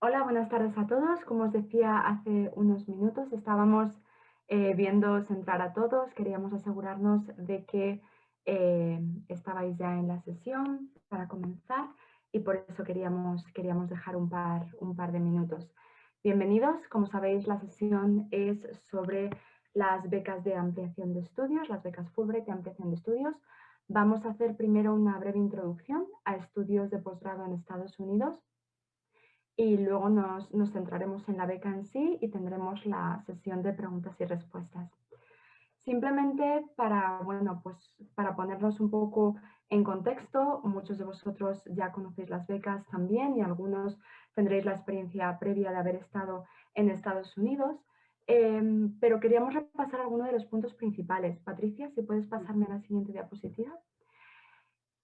Hola, buenas tardes a todos. Como os decía hace unos minutos, estábamos viéndoos entrar a todos. Queríamos asegurarnos de que estabais ya en la sesión para comenzar y por eso queríamos dejar un par de minutos. Bienvenidos. Como sabéis, la sesión es sobre las becas de ampliación de estudios, las becas Fulbright de ampliación de estudios. Vamos a hacer primero una breve introducción a estudios de posgrado en Estados Unidos y luego nos centraremos en la beca en sí y tendremos la sesión de preguntas y respuestas. Simplemente para ponernos un poco en contexto, muchos de vosotros ya conocéis las becas también y algunos tendréis la experiencia previa de haber estado en Estados Unidos, pero queríamos repasar algunos de los puntos principales. Patricia, si puedes pasarme a la siguiente diapositiva.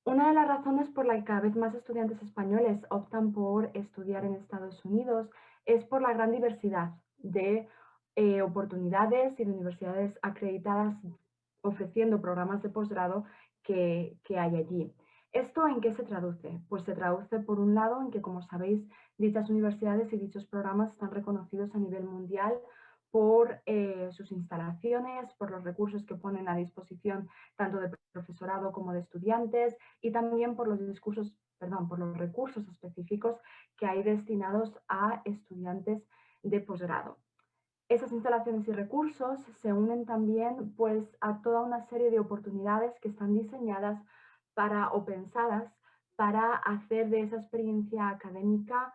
Una de las razones por la que cada vez más estudiantes españoles optan por estudiar en Estados Unidos es por la gran diversidad de oportunidades y de universidades acreditadas ofreciendo programas de posgrado que hay allí. ¿Esto en qué se traduce? Pues se traduce por un lado en que, como sabéis, dichas universidades y dichos programas están reconocidos a nivel mundial por sus instalaciones, por los recursos que ponen a disposición tanto de profesorado como de estudiantes y también por por los recursos específicos que hay destinados a estudiantes de posgrado. Esas instalaciones y recursos se unen también pues, a toda una serie de oportunidades que están diseñadas o pensadas para hacer de esa experiencia académica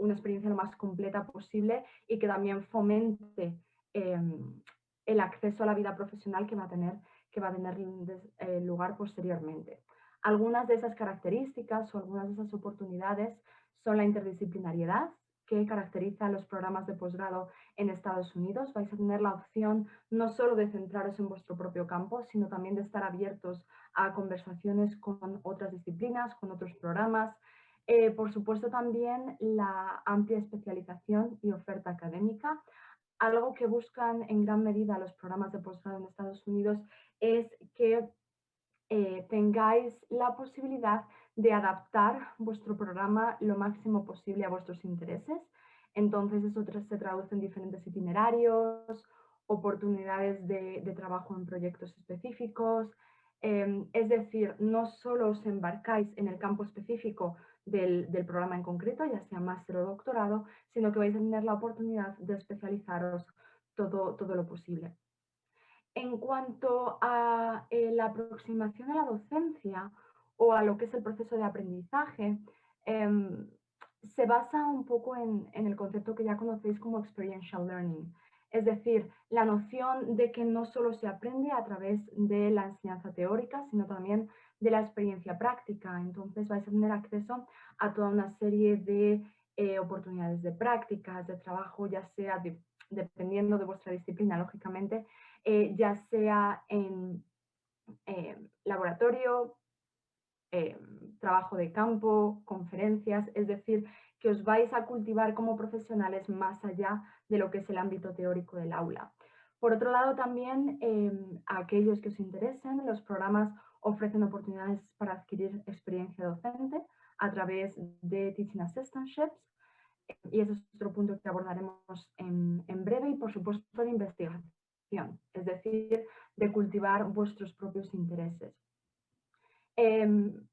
una experiencia lo más completa posible y que también fomente el acceso a la vida profesional que va a tener lugar posteriormente. Algunas de esas características o algunas de esas oportunidades son la interdisciplinariedad, que caracteriza a los programas de posgrado en Estados Unidos. Vais a tener la opción no solo de centraros en vuestro propio campo, sino también de estar abiertos a conversaciones con otras disciplinas, con otros programas. Por supuesto, también la amplia especialización y oferta académica. Algo que buscan en gran medida los programas de posgrado en Estados Unidos es que tengáis la posibilidad de adaptar vuestro programa lo máximo posible a vuestros intereses. Entonces eso se traduce en diferentes itinerarios, oportunidades de trabajo en proyectos específicos. Es decir, no solo os embarcáis en el campo específico del programa en concreto, ya sea máster o doctorado, sino que vais a tener la oportunidad de especializaros todo lo posible. En cuanto a la aproximación a la docencia o a lo que es el proceso de aprendizaje, se basa un poco en el concepto que ya conocéis como experiential learning. Es decir, la noción de que no solo se aprende a través de la enseñanza teórica, sino también de la experiencia práctica. Entonces vais a tener acceso a toda una serie de oportunidades de prácticas, de trabajo, ya sea dependiendo de vuestra disciplina, lógicamente, ya sea en laboratorio, trabajo de campo, conferencias, es decir, que os vais a cultivar como profesionales más allá de lo que es el ámbito teórico del aula. Por otro lado, también a aquellos que os interesen, los programas ofrecen oportunidades para adquirir experiencia docente a través de Teaching Assistantships, y ese es otro punto que abordaremos en breve, y por supuesto de investigación, es decir, de cultivar vuestros propios intereses.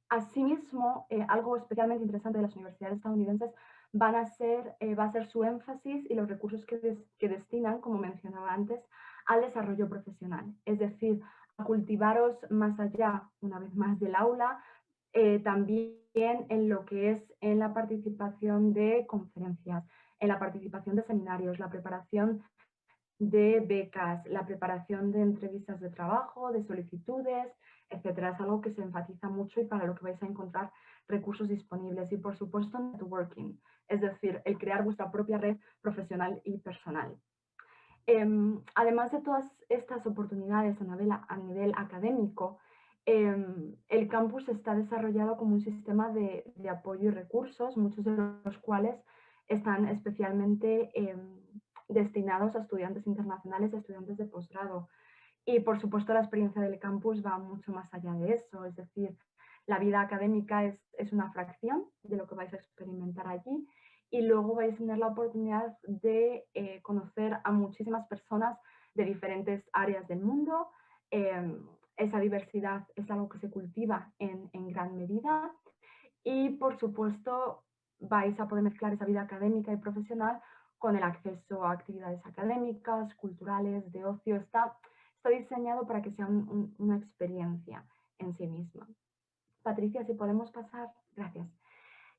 Asimismo, algo especialmente interesante de las universidades estadounidenses va a ser su énfasis y los recursos que destinan, como mencionaba antes, al desarrollo profesional, es decir, a cultivaros más allá, una vez más, del aula, también en lo que es en la participación de conferencias, en la participación de seminarios, la preparación de becas, la preparación de entrevistas de trabajo, de solicitudes, etcétera. Es algo que se enfatiza mucho y para lo que vais a encontrar recursos disponibles. Y por supuesto, networking, es decir, el crear vuestra propia red profesional y personal. Además de todas estas oportunidades a nivel académico, el campus está desarrollado como un sistema de apoyo y recursos, muchos de los cuales están especialmente destinados a estudiantes internacionales y estudiantes de posgrado. Y por supuesto la experiencia del campus va mucho más allá de eso, es decir, La vida académica es una fracción de lo que vais a experimentar allí y luego vais a tener la oportunidad de conocer a muchísimas personas de diferentes áreas del mundo. Esa diversidad es algo que se cultiva en gran medida y, por supuesto, vais a poder mezclar esa vida académica y profesional con el acceso a actividades académicas, culturales, de ocio. Está diseñado para que sea una experiencia en sí misma. Patricia, si podemos pasar, gracias.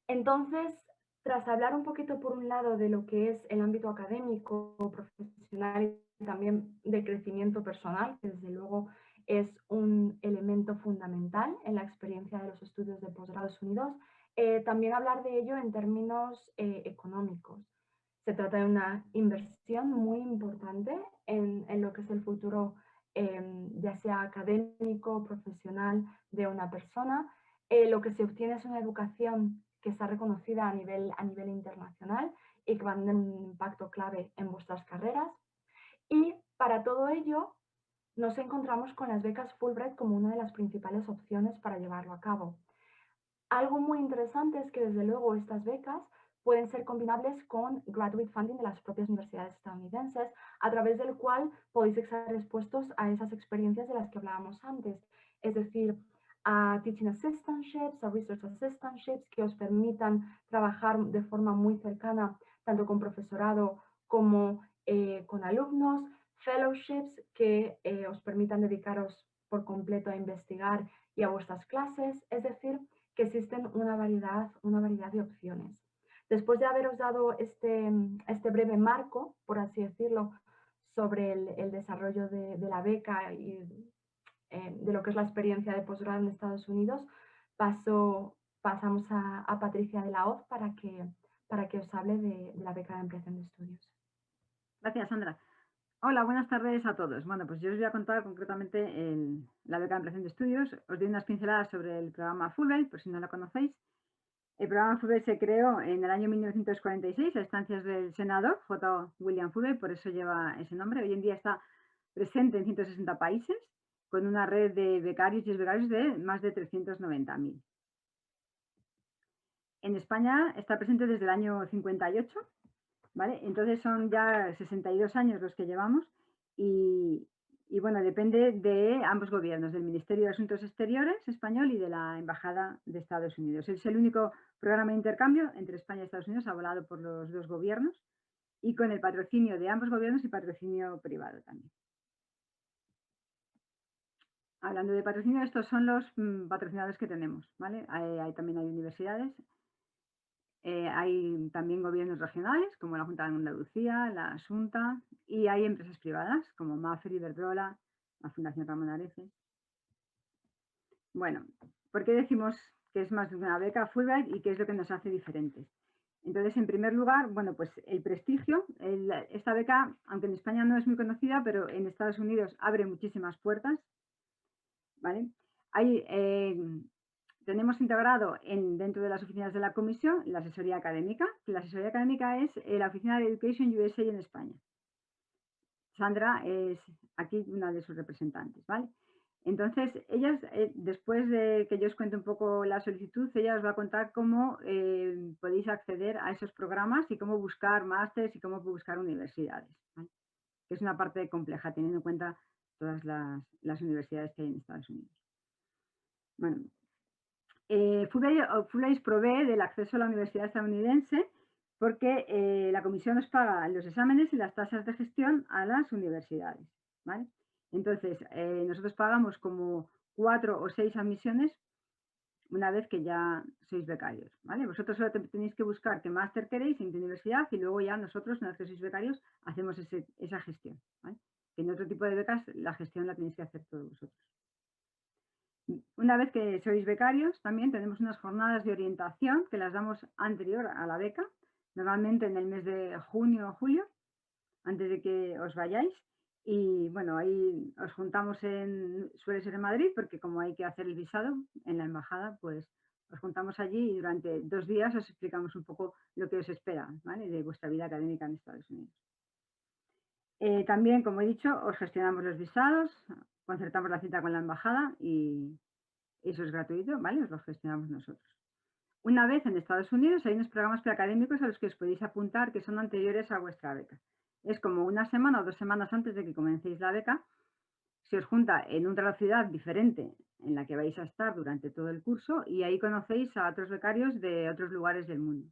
Entonces, tras hablar un poquito por un lado de lo que es el ámbito académico, profesional y también de crecimiento personal, que desde luego es un elemento fundamental en la experiencia de los estudios de posgrados unidos, también hablar de ello en términos económicos. Se trata de una inversión muy importante en lo que es el futuro, ya sea académico, profesional de una persona. Lo que se obtiene es una educación que está reconocida a nivel internacional y que va a tener un impacto clave en vuestras carreras. Y para todo ello nos encontramos con las becas Fulbright como una de las principales opciones para llevarlo a cabo. Algo muy interesante es que desde luego estas becas pueden ser combinables con graduate funding de las propias universidades estadounidenses, a través del cual podéis estar expuestos a esas experiencias de las que hablábamos antes, es decir, a teaching assistantships, a research assistantships que os permitan trabajar de forma muy cercana tanto con profesorado como con alumnos, fellowships que os permitan dedicaros por completo a investigar y a vuestras clases, es decir, que existen una variedad de opciones. Después de haberos dado este breve marco, por así decirlo, sobre el desarrollo de la beca y de lo que es la experiencia de posgrado en Estados Unidos, pasamos a Patricia de la Hoz para que os hable de la beca de ampliación de estudios. Gracias, Sandra. Hola, buenas tardes a todos. Bueno, pues yo os voy a contar concretamente la beca de ampliación de estudios. Os doy unas pinceladas sobre el programa Fulbright, por si no lo conocéis. El programa Fulbright se creó en el año 1946 a instancias del senador J. William Fulbright, por eso lleva ese nombre. Hoy en día está presente en 160 países, con una red de becarios y exbecarios de más de 390.000. En España está presente desde el año 58. ¿Vale? Entonces son ya 62 años los que llevamos y bueno, depende de ambos gobiernos, del Ministerio de Asuntos Exteriores español y de la Embajada de Estados Unidos. Es el único programa de intercambio entre España y Estados Unidos avalado por los dos gobiernos y con el patrocinio de ambos gobiernos y patrocinio privado también. Hablando de patrocinio, estos son los patrocinadores que tenemos, ¿vale? También hay universidades. Hay también gobiernos regionales, como la Junta de Andalucía, la Xunta, y hay empresas privadas, como Mafre, Iberdrola, la Fundación Ramón Areces. Bueno, ¿por qué decimos que es más de una beca Fulbright y qué es lo que nos hace diferentes? Entonces, en primer lugar, bueno, pues el prestigio. Esta beca, aunque en España no es muy conocida, pero en Estados Unidos abre muchísimas puertas, ¿vale? Tenemos integrado dentro de las oficinas de la comisión la asesoría académica. La asesoría académica es la oficina de Education USA en España. Sandra es aquí una de sus representantes, ¿vale? Entonces, ellas, después de que yo os cuente un poco la solicitud, ella os va a contar cómo podéis acceder a esos programas y cómo buscar másteres y cómo buscar universidades, ¿vale? Que es una parte compleja, teniendo en cuenta todas las universidades que hay en Estados Unidos. Bueno, Fulbright provee del acceso a la universidad estadounidense porque la comisión nos paga los exámenes y las tasas de gestión a las universidades, ¿vale? Entonces, nosotros pagamos como 4 o 6 admisiones una vez que ya sois becarios, ¿vale? Vosotros solo tenéis que buscar qué máster queréis, en qué universidad, y luego ya nosotros, una vez que sois becarios, hacemos esa gestión, ¿vale? Que en otro tipo de becas la gestión la tenéis que hacer todos vosotros. Una vez que sois becarios, también tenemos unas jornadas de orientación que las damos anterior a la beca, normalmente en el mes de junio o julio, antes de que os vayáis. Y bueno, ahí os juntamos suele ser en Madrid, porque como hay que hacer el visado en la embajada, pues os juntamos allí y durante 2 días os explicamos un poco lo que os espera, ¿vale? De vuestra vida académica en Estados Unidos. También, como he dicho, os gestionamos los visados, concertamos la cita con la embajada y eso es gratuito, ¿vale? Os lo gestionamos nosotros. Una vez en Estados Unidos hay unos programas preacadémicos a los que os podéis apuntar que son anteriores a vuestra beca. Es como una semana o 2 semanas antes de que comencéis la beca, se os junta en otra ciudad diferente en la que vais a estar durante todo el curso y ahí conocéis a otros becarios de otros lugares del mundo,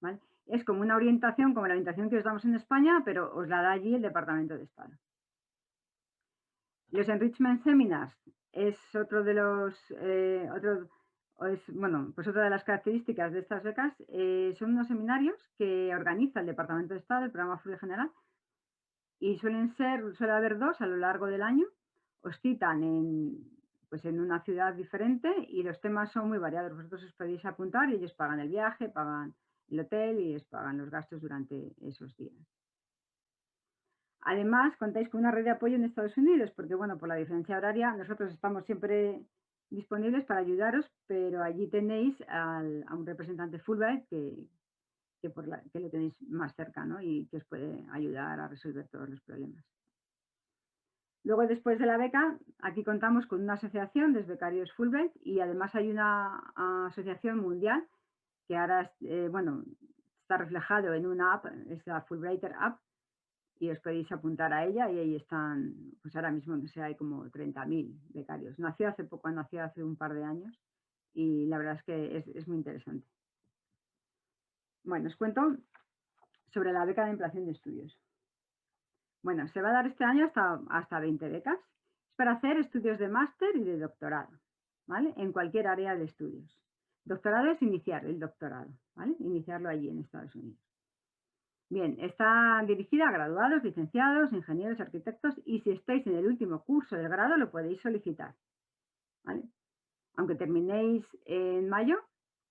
¿vale? Es como una orientación, como la orientación que os damos en España, pero os la da allí el Departamento de Estado. Los Enrichment Seminars es otro de los, pues otra de las características de estas becas. Son unos seminarios que organiza el Departamento de Estado, el Programa Fulbright General, y suele haber 2 a lo largo del año. Os citan en una ciudad diferente y los temas son muy variados. Vosotros os podéis apuntar y ellos pagan el viaje, pagan el hotel y os pagan los gastos durante esos días. Además, contáis con una red de apoyo en Estados Unidos, porque bueno, por la diferencia horaria, nosotros estamos siempre disponibles para ayudaros, pero allí tenéis a un representante Fulbright que lo tenéis más cerca, ¿no? Y que os puede ayudar a resolver todos los problemas. Luego, después de la beca, aquí contamos con una asociación de becarios Fulbright y además hay una asociación mundial que ahora está reflejado en una app, es la Fulbrighter App, y os podéis apuntar a ella y ahí están, pues ahora mismo no sé, hay como 30.000 becarios. Nació hace un par de años y la verdad es que es muy interesante. Bueno, os cuento sobre la beca de ampliación de estudios. Bueno, se va a dar este año hasta 20 becas. Es para hacer estudios de máster y de doctorado, ¿vale? En cualquier área de estudios. Doctorado es iniciar el doctorado, ¿vale? Iniciarlo allí en Estados Unidos. Bien, está dirigida a graduados, licenciados, ingenieros, arquitectos y si estáis en el último curso del grado lo podéis solicitar, ¿vale? Aunque terminéis en mayo,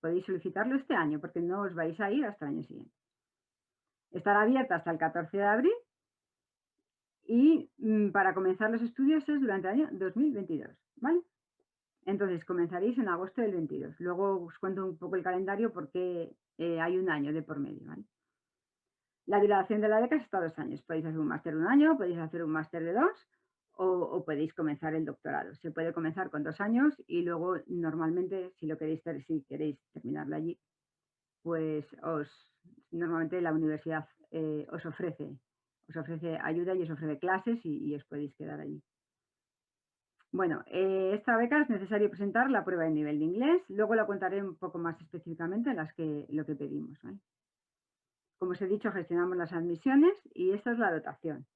podéis solicitarlo este año porque no os vais a ir hasta el año siguiente. Estará abierta hasta el 14 de abril y para comenzar los estudios es durante el año 2022, ¿vale? Entonces comenzaréis en agosto del 22. Luego os cuento un poco el calendario porque hay un año de por medio, ¿vale? La duración de la beca es hasta 2 años. Podéis hacer un máster de 1 año, podéis hacer un máster de 2 o podéis comenzar el doctorado. Se puede comenzar con 2 años y luego normalmente si queréis terminarlo allí, pues normalmente la universidad os ofrece ayuda y os ofrece clases y os podéis quedar allí. Bueno, esta beca es necesario presentar la prueba de nivel de inglés. Luego la contaré un poco más específicamente lo que pedimos, ¿vale? Como os he dicho, gestionamos las admisiones y esta es la dotación.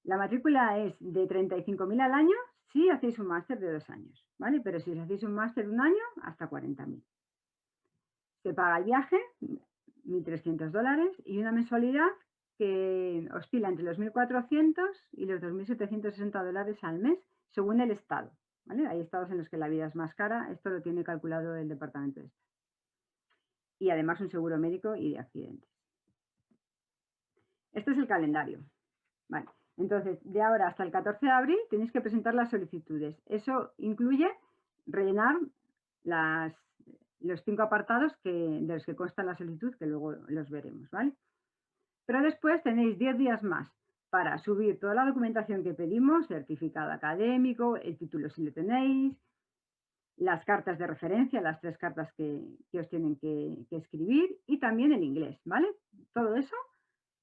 La matrícula es de 35.000 al año si hacéis un máster de 2 años, ¿vale? Pero si hacéis un máster de 1 año, hasta 40.000. Se paga el viaje, $1.300, y una mensualidad que oscila entre los 1.400 y los $2.760 al mes, según el estado, ¿vale? Hay estados en los que la vida es más cara, esto lo tiene calculado el Departamento de Estado. Y además un seguro médico y de accidentes. Este es el calendario. Vale. Entonces, de ahora hasta el 14 de abril tenéis que presentar las solicitudes. Eso incluye rellenar los 5 apartados de los que consta la solicitud, que luego los veremos, ¿vale? Pero después tenéis 10 días más para subir toda la documentación que pedimos, certificado académico, el título si lo tenéis, las cartas de referencia, las 3 cartas que os tienen que escribir y también el inglés, ¿vale? Todo eso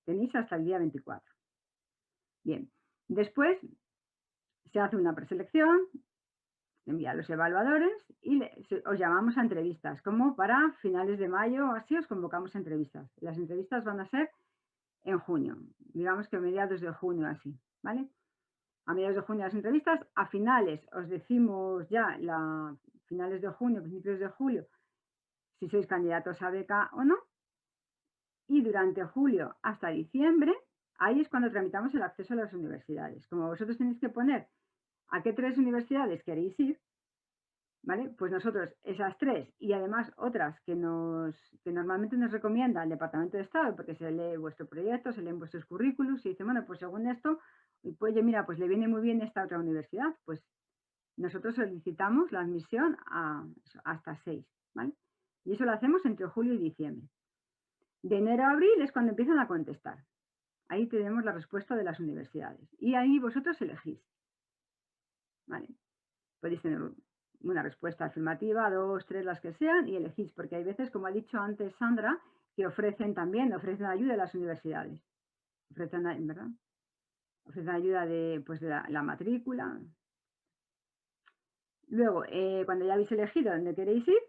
tenéis hasta el día 24. Bien, después se hace una preselección, se envía a los evaluadores y os llamamos a entrevistas, como para finales de mayo o así os convocamos a entrevistas. Las entrevistas van a ser en junio, digamos que a mediados de junio así, ¿vale? A mediados de junio las entrevistas, a finales os decimos ya, finales de junio, principios de julio, si sois candidatos a beca o no, y durante julio hasta diciembre, ahí es cuando tramitamos el acceso a las universidades. Como vosotros tenéis que poner a qué 3 universidades queréis ir, ¿vale? Pues nosotros esas 3 y además otras que normalmente nos recomienda el Departamento de Estado, porque se lee vuestro proyecto, se leen vuestros currículos y dice, bueno, pues según esto, pues mira, pues le viene muy bien esta otra universidad, pues nosotros solicitamos la admisión hasta 6, ¿vale? Y eso lo hacemos entre julio y diciembre. De enero a abril es cuando empiezan a contestar. Ahí tenemos la respuesta de las universidades. Y ahí vosotros elegís. ¿Vale? Podéis tener una respuesta afirmativa, 2, 3, las que sean, y elegís, porque hay veces, como ha dicho antes Sandra, que ofrecen ayuda a las universidades. ¿Verdad? Ofrecen ayuda de, pues, de la matrícula. Luego, cuando ya habéis elegido dónde queréis ir,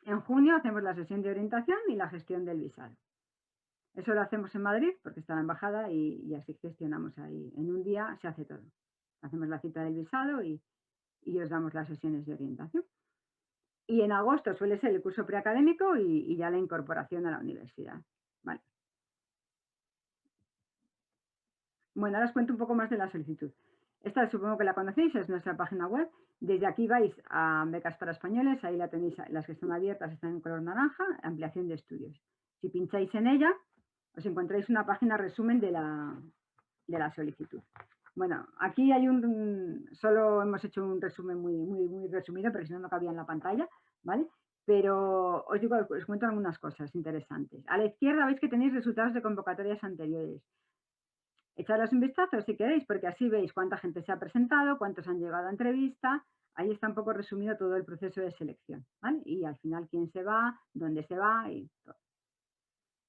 en junio hacemos la sesión de orientación y la gestión del visado. Eso lo hacemos en Madrid porque está la embajada y así gestionamos ahí. En un día se hace todo. Hacemos la cita del visado y os damos las sesiones de orientación. Y en agosto suele ser el curso preacadémico y ya la incorporación a la universidad. Vale. Bueno, ahora os cuento un poco más de la solicitud. Esta supongo que la conocéis, es nuestra página web. Desde aquí vais a Becas para Españoles, ahí la tenéis, las que están abiertas están en color naranja, ampliación de estudios. Si pincháis en ella, os encontráis una página resumen de la solicitud. Bueno, aquí hay solo hemos hecho un resumen muy resumido, porque si no, no cabía en la pantalla, ¿vale? Pero os digo, os cuento algunas cosas interesantes. A la izquierda veis que tenéis resultados de convocatorias anteriores. Echadles un vistazo si queréis, porque así veis cuánta gente se ha presentado, cuántos han llegado a entrevista. Ahí está un poco resumido todo el proceso de selección, ¿vale? Y al final quién se va, dónde se va y todo.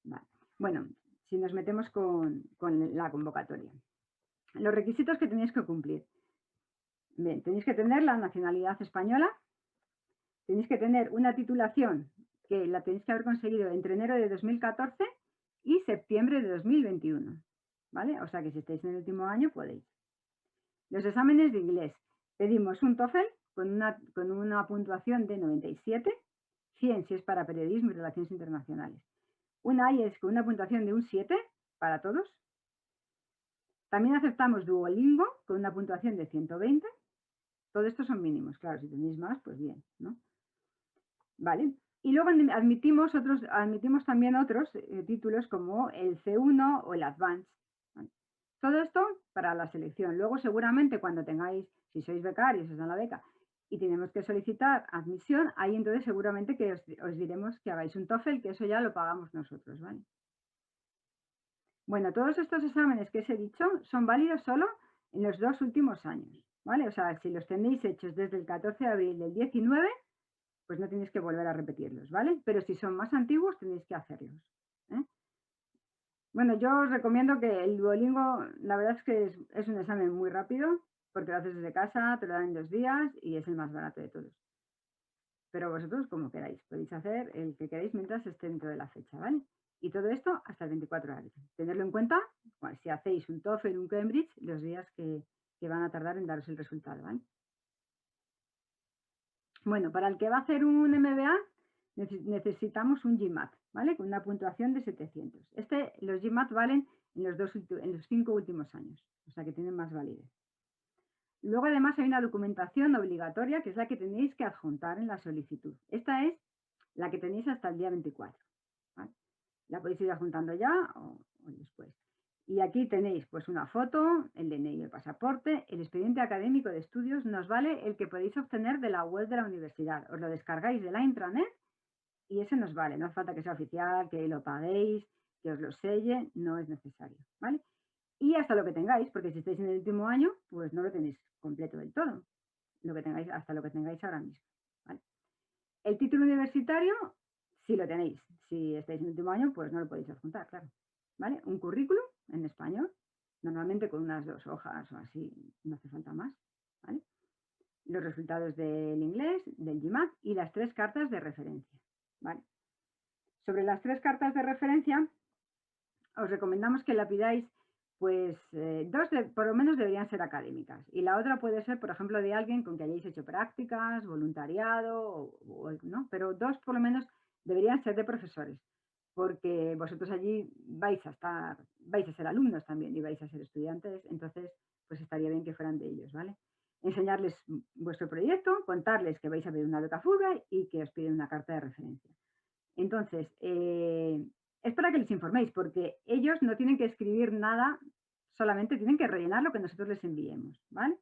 Vale. Bueno, si nos metemos con la convocatoria. Los requisitos que tenéis que cumplir. Bien, tenéis que tener la nacionalidad española, tenéis que tener una titulación que la tenéis que haber conseguido entre enero de 2014 y septiembre de 2021, ¿vale? O sea que si estáis en el último año podéis. Los exámenes de inglés. Pedimos un TOEFL con una puntuación de 97, 100 si es para periodismo y relaciones internacionales. Una IELTS con una puntuación de un 7 para todos. También aceptamos Duolingo con una puntuación de 120. Todo esto son mínimos, claro, si tenéis más, pues bien, ¿no? Vale. Y luego admitimos también otros títulos como el C1 o el Advanced. ¿Vale? Todo esto para la selección. Luego seguramente cuando tengáis, si sois becarios, os dan la beca, y tenemos que solicitar admisión, ahí entonces seguramente que os diremos que hagáis un TOEFL, que eso ya lo pagamos nosotros, ¿vale? Bueno, todos estos exámenes que os he dicho son válidos solo en los 2 últimos años, ¿vale? O sea, si los tenéis hechos desde el 14 de abril del 19, pues no tenéis que volver a repetirlos, ¿vale? Pero si son más antiguos, tenéis que hacerlos, ¿eh? Bueno, yo os recomiendo que el Duolingo, la verdad es que es un examen muy rápido, porque lo haces desde casa, te lo dan en 2 días y es el más barato de todos. Pero vosotros, como queráis, podéis hacer el que queráis mientras esté dentro de la fecha, ¿vale? Y todo esto hasta el 24 de abril. Tenerlo en cuenta, bueno, si hacéis un TOEFL, un Cambridge, los días que van a tardar en daros el resultado, ¿vale? Bueno, para el que va a hacer un MBA necesitamos un GMAT, ¿vale? Con una puntuación de 700. Los GMAT valen en los 5 últimos años, o sea que tienen más validez. Luego además hay una documentación obligatoria que es la que tenéis que adjuntar en la solicitud. Esta es la que tenéis hasta el día 24, ¿vale? La podéis ir adjuntando ya o después. Y aquí tenéis pues una foto, el DNI, el pasaporte, el expediente académico de estudios, nos vale el que podéis obtener de la web de la universidad. Os lo descargáis de la intranet y ese nos vale. No hace falta que sea oficial, que lo paguéis, que os lo selle, no es necesario, ¿vale? Y hasta lo que tengáis, porque si estáis en el último año, pues no lo tenéis completo del todo. Hasta lo que tengáis ahora mismo, ¿vale? El título universitario, sí lo tenéis. Si estáis en el último año, pues no lo podéis adjuntar, claro, ¿vale? Un currículum en español, normalmente con unas 2 hojas o así, no hace falta más, ¿vale? Los resultados del inglés, del GMAT y las 3 cartas de referencia, ¿vale? Sobre las 3 cartas de referencia, os recomendamos que la pidáis, pues 2 por lo menos deberían ser académicas y la otra puede ser, por ejemplo, de alguien con que hayáis hecho prácticas, voluntariado, ¿no? Pero 2 por lo menos deberían ser de profesores, porque vosotros allí vais a ser alumnos también y vais a ser estudiantes, entonces pues estaría bien que fueran de ellos, ¿vale? Enseñarles vuestro proyecto, contarles que vais a pedir una beca Fulbright y que os piden una carta de referencia. Entonces, es para que les informéis, porque ellos no tienen que escribir nada, solamente tienen que rellenar lo que nosotros les enviemos, ¿vale?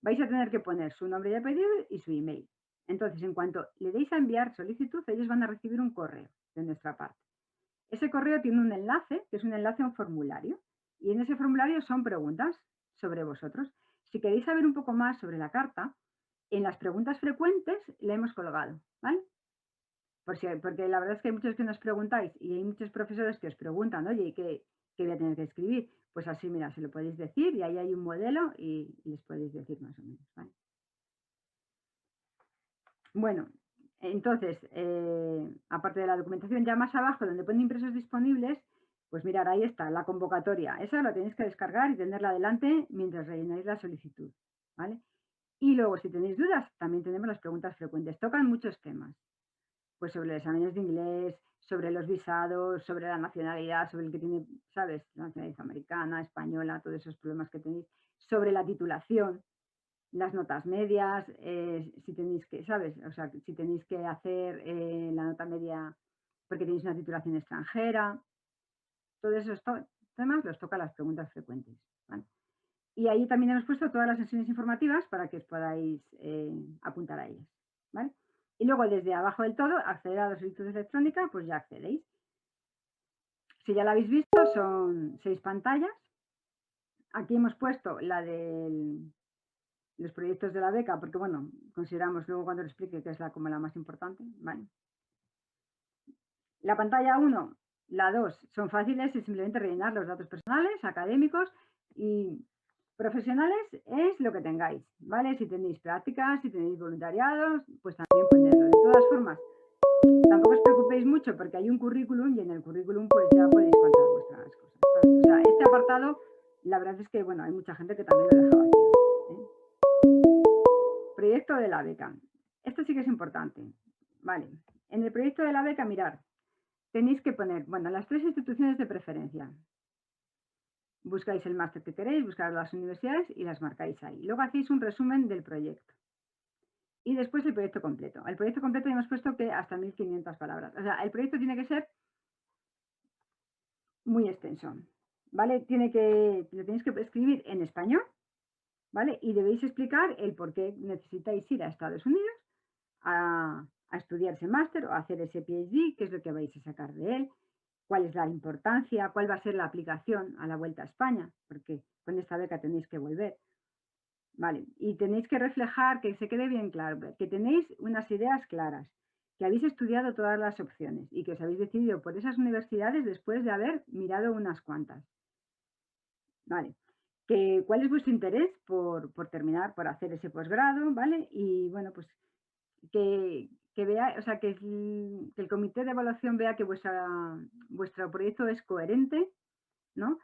Vais a tener que poner su nombre y apellido y su email. Entonces, en cuanto le deis a enviar solicitud, ellos van a recibir un correo de nuestra parte. Ese correo tiene un enlace, que es un enlace a un formulario, y en ese formulario son preguntas sobre vosotros. Si queréis saber un poco más sobre la carta, en las preguntas frecuentes la hemos colgado, ¿vale? Porque la verdad es que hay muchos que nos preguntáis y hay muchos profesores que os preguntan, oye, ¿y qué voy a tener que escribir? Pues así, mira, se lo podéis decir y ahí hay un modelo y les podéis decir más o menos, ¿vale? Bueno, entonces, aparte de la documentación, ya más abajo donde pone impresos disponibles, pues mirar, ahí está, la convocatoria. Esa la tenéis que descargar y tenerla delante mientras rellenáis la solicitud, ¿vale? Y luego, si tenéis dudas, también tenemos las preguntas frecuentes. Tocan muchos temas, pues sobre los exámenes de inglés, sobre los visados, sobre la nacionalidad, sobre el que tiene, ¿sabes? La nacionalidad americana, española, todos esos problemas que tenéis, sobre la titulación, las notas medias, si tenéis que, ¿sabes? O sea, si tenéis que hacer la nota media porque tenéis una titulación extranjera, todos esos temas los toca las preguntas frecuentes, ¿vale? Y ahí también hemos puesto todas las sesiones informativas para que os podáis apuntar a ellas, ¿vale? Y luego desde abajo del todo, acceder a la solicitud electrónica, pues ya accedéis. Si ya la habéis visto, son 6 pantallas. Aquí hemos puesto la de los proyectos de la beca, porque bueno, consideramos luego cuando lo explique que es como la más importante, ¿vale? La pantalla 1, la 2 son fáciles, es simplemente rellenar los datos personales, académicos y profesionales es lo que tengáis, ¿vale? Si tenéis prácticas, si tenéis voluntariados, pues también ponerlo. De todas formas, tampoco os preocupéis mucho porque hay un currículum y en el currículum pues ya podéis contar vuestras cosas, ¿sabes? O sea, este apartado, la verdad es que, bueno, hay mucha gente que también lo deja vacío, ¿eh? Proyecto de la beca. Esto sí que es importante, ¿vale? En el proyecto de la beca, mirar, tenéis que poner, bueno, las 3 instituciones de preferencia. Buscáis el máster que queréis, buscáis las universidades y las marcáis ahí. Luego hacéis un resumen del proyecto. Y después el proyecto completo. El proyecto completo ya hemos puesto que hasta 1500 palabras. O sea, el proyecto tiene que ser muy extenso, ¿vale? Lo tenéis que escribir en español, ¿vale? Y debéis explicar el por qué necesitáis ir a Estados Unidos a estudiar ese máster o a hacer ese PhD, qué es lo que vais a sacar de él, cuál es la importancia, cuál va a ser la aplicación a la vuelta a España, porque con esta beca tenéis que volver. Vale, y tenéis que reflejar, que se quede bien claro, que tenéis unas ideas claras, que habéis estudiado todas las opciones y que os habéis decidido por esas universidades después de haber mirado unas cuantas. Vale, cuál es vuestro interés por terminar, por hacer ese posgrado, ¿vale? Y bueno, pues que vea, o sea, que el comité de evaluación vea que vuestro proyecto es coherente, ¿no?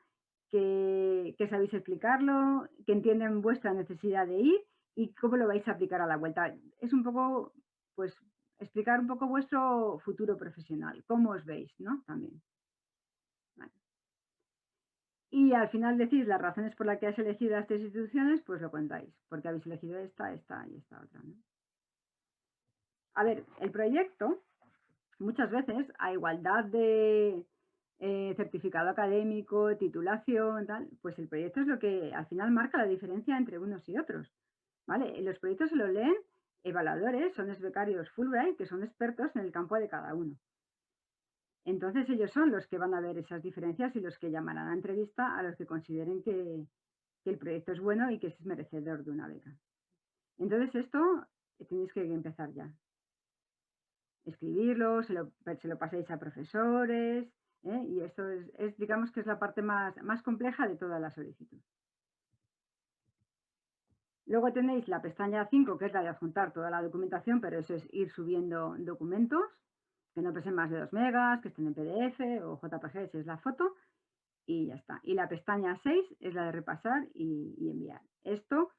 Que sabéis explicarlo, que entienden vuestra necesidad de ir y cómo lo vais a aplicar a la vuelta. Es un poco, pues, explicar un poco vuestro futuro profesional, cómo os veis, ¿no? También. Vale. Y al final decís las razones por las que habéis elegido a estas instituciones, pues lo contáis, porque habéis elegido esta, esta y esta otra, ¿no? A ver, el proyecto, muchas veces, a igualdad de certificado académico, titulación, tal, pues el proyecto es lo que al final marca la diferencia entre unos y otros, ¿vale? Los proyectos se los leen evaluadores, son becarios Fulbright, que son expertos en el campo de cada uno. Entonces ellos son los que van a ver esas diferencias y los que llamarán a entrevista a los que consideren que el proyecto es bueno y que es merecedor de una beca. Entonces esto tenéis que empezar ya. Escribirlo, se lo paséis a profesores, y esto digamos que es la parte más compleja de toda la solicitud. Luego tenéis la pestaña 5, que es la de adjuntar toda la documentación, pero eso es ir subiendo documentos, que no pesen más de 2 megas, que estén en PDF o JPG si es la foto, y ya está. Y la pestaña 6 es la de repasar y enviar. Esto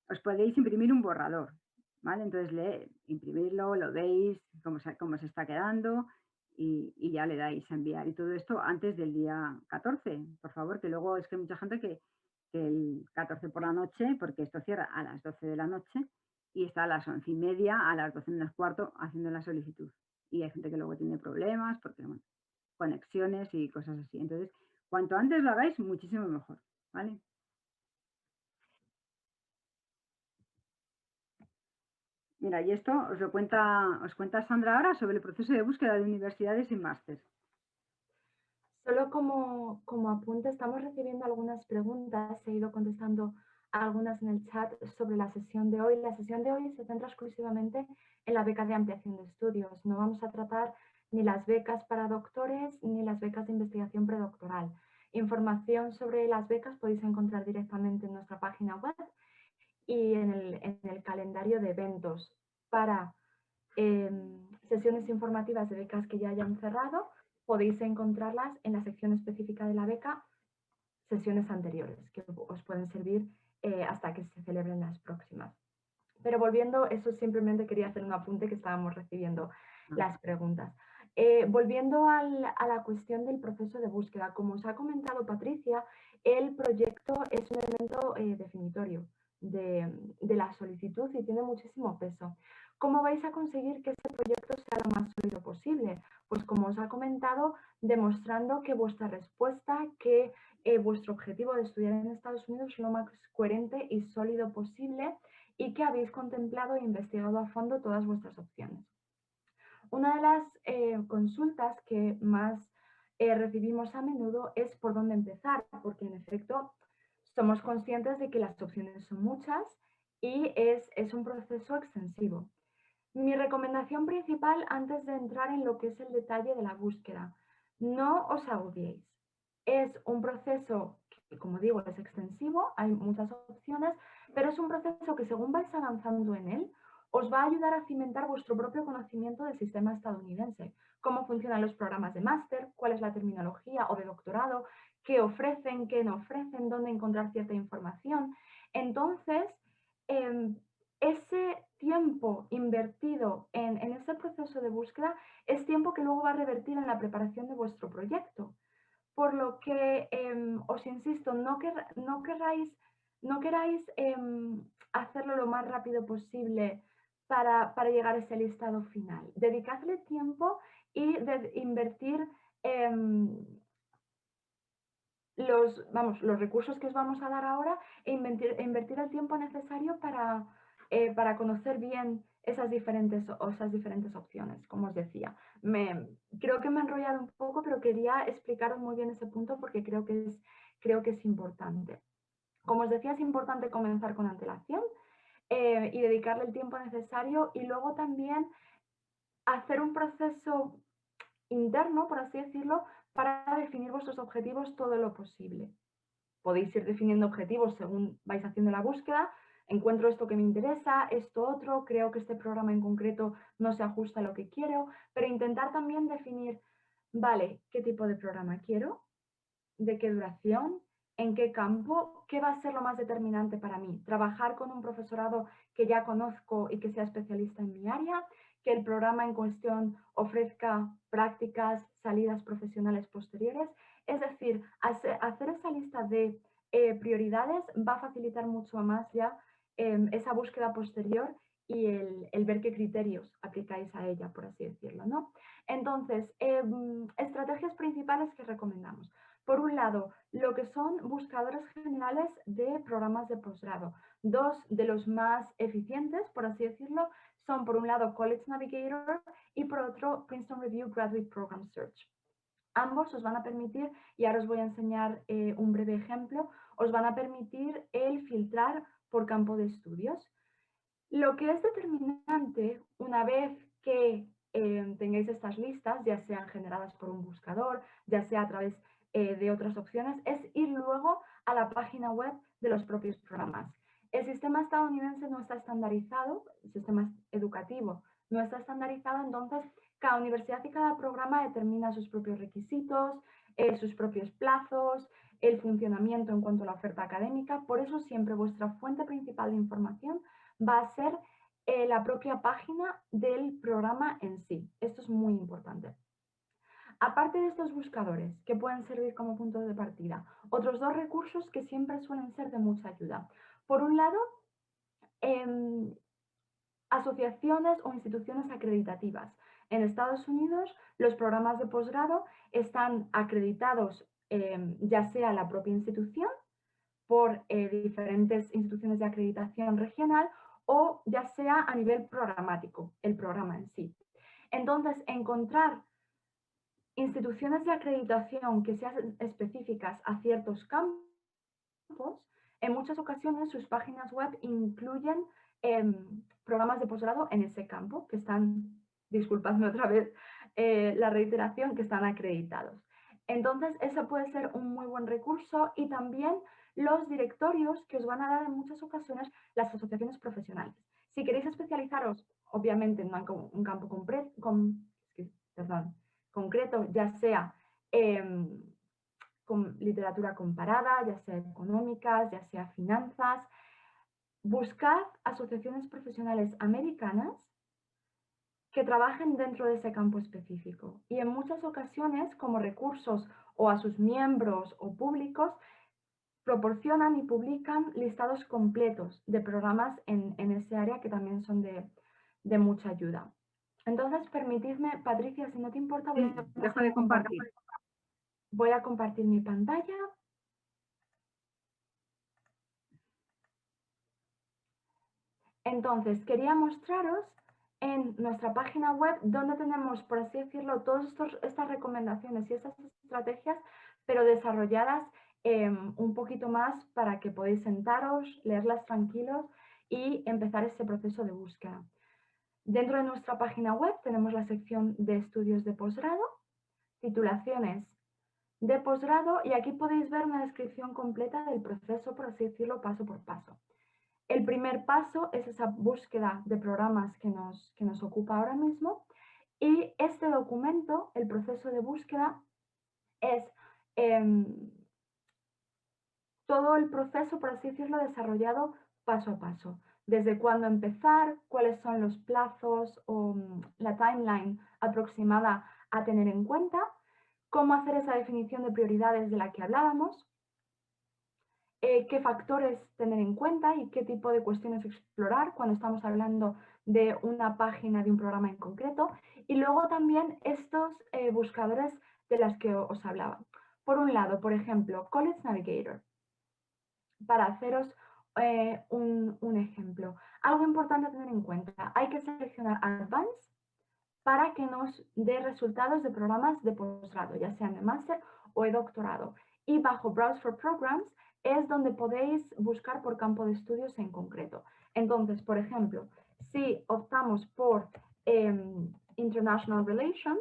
os podéis imprimir un borrador, ¿vale? Entonces imprimirlo, lo veis, cómo se está quedando y ya le dais a enviar. Y todo esto antes del día 14, por favor, que luego es que hay mucha gente que el 14 por la noche, porque esto cierra a las 12 de la noche y está a las 11:30, a las 12 menos cuarto haciendo la solicitud. Y hay gente que luego tiene problemas porque, bueno, conexiones y cosas así. Entonces, cuanto antes lo hagáis, muchísimo mejor, ¿vale? Mira, y esto os cuenta Sandra ahora sobre el proceso de búsqueda de universidades y máster. Solo como apunte, estamos recibiendo algunas preguntas, he ido contestando algunas en el chat sobre la sesión de hoy. La sesión de hoy se centra exclusivamente en la beca de ampliación de estudios. No vamos a tratar ni las becas para doctores ni las becas de investigación predoctoral. Información sobre las becas podéis encontrar directamente en nuestra página web y en el calendario de eventos para sesiones informativas de becas que ya hayan cerrado. Podéis encontrarlas en la sección específica de la beca, sesiones anteriores, que os pueden servir hasta que se celebren las próximas. Pero volviendo, eso simplemente quería hacer un apunte que estábamos recibiendo las preguntas. Volviendo a la cuestión del proceso de búsqueda, como os ha comentado Patricia, el proyecto es un elemento definitorio de la solicitud y tiene muchísimo peso. ¿Cómo vais a conseguir que este proyecto sea lo más sólido posible? Pues como os ha comentado, demostrando que vuestra respuesta, que vuestro objetivo de estudiar en Estados Unidos es lo más coherente y sólido posible y que habéis contemplado e investigado a fondo todas vuestras opciones. Una de las consultas que más recibimos a menudo es por dónde empezar, porque en efecto somos conscientes de que las opciones son muchas y es un proceso extensivo. Mi recomendación principal antes de entrar en lo que es el detalle de la búsqueda, no os agobiéis. Es un proceso que, como digo, es extensivo, hay muchas opciones, pero es un proceso que según vais avanzando en él, os va a ayudar a cimentar vuestro propio conocimiento del sistema estadounidense, cómo funcionan los programas de máster, cuál es la terminología o de doctorado, qué ofrecen, qué no ofrecen, dónde encontrar cierta información. Entonces, ese tiempo invertido en ese proceso de búsqueda es tiempo que luego va a revertir en la preparación de vuestro proyecto. Por lo que os insisto, no queráis hacerlo lo más rápido posible para llegar a ese listado final. Dedicadle tiempo y invertir los recursos que os vamos a dar ahora e invertir el tiempo necesario para conocer bien esas diferentes opciones, como os decía. Creo que me he enrollado un poco, pero quería explicaros muy bien ese punto porque creo que es importante. Como os decía, es importante comenzar con antelación y dedicarle el tiempo necesario y luego también hacer un proceso interno, por así decirlo, para definir vuestros objetivos todo lo posible. Podéis ir definiendo objetivos según vais haciendo la búsqueda. Encuentro esto que me interesa, esto otro, creo que este programa en concreto no se ajusta a lo que quiero, pero intentar también definir, vale, qué tipo de programa quiero, de qué duración, en qué campo, qué va a ser lo más determinante para mí. Trabajar con un profesorado que ya conozco y que sea especialista en mi área, que el programa en cuestión ofrezca prácticas, salidas profesionales posteriores. Es decir, hacer esa lista de prioridades va a facilitar mucho más ya esa búsqueda posterior y el ver qué criterios aplicáis a ella, por así decirlo, ¿no? Entonces, estrategias principales que recomendamos. Por un lado, lo que son buscadores generales de programas de posgrado. Dos de los más eficientes, por así decirlo, son por un lado College Navigator y por otro Princeton Review Graduate Program Search. Ambos os van a permitir, y ahora os voy a enseñar un breve ejemplo, os van a permitir el filtrar por campo de estudios. Lo que es determinante, una vez que tengáis estas listas, ya sean generadas por un buscador, ya sea a través de otras opciones, es ir luego a la página web de los propios programas. El sistema estadounidense no está estandarizado, el sistema educativo no está estandarizado, entonces cada universidad y cada programa determina sus propios requisitos, sus propios plazos, el funcionamiento en cuanto a la oferta académica. Por eso siempre vuestra fuente principal de información va a ser la propia página del programa en sí. Esto es muy importante. Aparte de estos buscadores que pueden servir como punto de partida, otros dos recursos que siempre suelen ser de mucha ayuda. Por un lado, asociaciones o instituciones acreditativas. En Estados Unidos, los programas de posgrado están acreditados ya sea la propia institución por diferentes instituciones de acreditación regional o ya sea a nivel programático, el programa en sí. Entonces, encontrar instituciones de acreditación que sean específicas a ciertos campos en muchas ocasiones sus páginas web incluyen programas de posgrado en ese campo que están, disculpadme otra vez la reiteración, que están acreditados. Entonces, ese puede ser un muy buen recurso, y también los directorios que os van a dar en muchas ocasiones las asociaciones profesionales. Si queréis especializaros, obviamente, en un campo concreto, ya sea con literatura comparada, ya sea económicas, ya sea finanzas, buscad asociaciones profesionales americanas que trabajen dentro de ese campo específico, y en muchas ocasiones, como recursos o a sus miembros o públicos, proporcionan y publican listados completos de programas en ese área, que también son de mucha ayuda. Entonces, permitidme, Patricia, si no te importa, Sí, dejo de compartir. Voy a compartir mi pantalla. Entonces, quería mostraros en nuestra página web donde tenemos, por así decirlo, todas estas recomendaciones y estas estrategias, pero desarrolladas un poquito más para que podáis sentaros, leerlas tranquilos y empezar ese proceso de búsqueda. Dentro de nuestra página web tenemos la sección de estudios de posgrado, titulaciones de posgrado, y aquí podéis ver una descripción completa del proceso, por así decirlo, paso por paso. El primer paso es esa búsqueda de programas que nos ocupa ahora mismo, y este documento, el proceso de búsqueda, es todo el proceso, por así decirlo, desarrollado paso a paso. Desde cuándo empezar, cuáles son los plazos o la timeline aproximada a tener en cuenta, cómo hacer esa definición de prioridades de la que hablábamos, qué factores tener en cuenta y qué tipo de cuestiones explorar cuando estamos hablando de una página de un programa en concreto, y luego también estos buscadores de las que os hablaba. Por un lado, por ejemplo, College Navigator. Para haceros un ejemplo, algo importante a tener en cuenta: hay que seleccionar Advanced para que nos dé resultados de programas de posgrado, ya sean de máster o de doctorado. Y bajo Browse for Programs es donde podéis buscar por campo de estudios en concreto. Entonces, por ejemplo, si optamos por International Relations,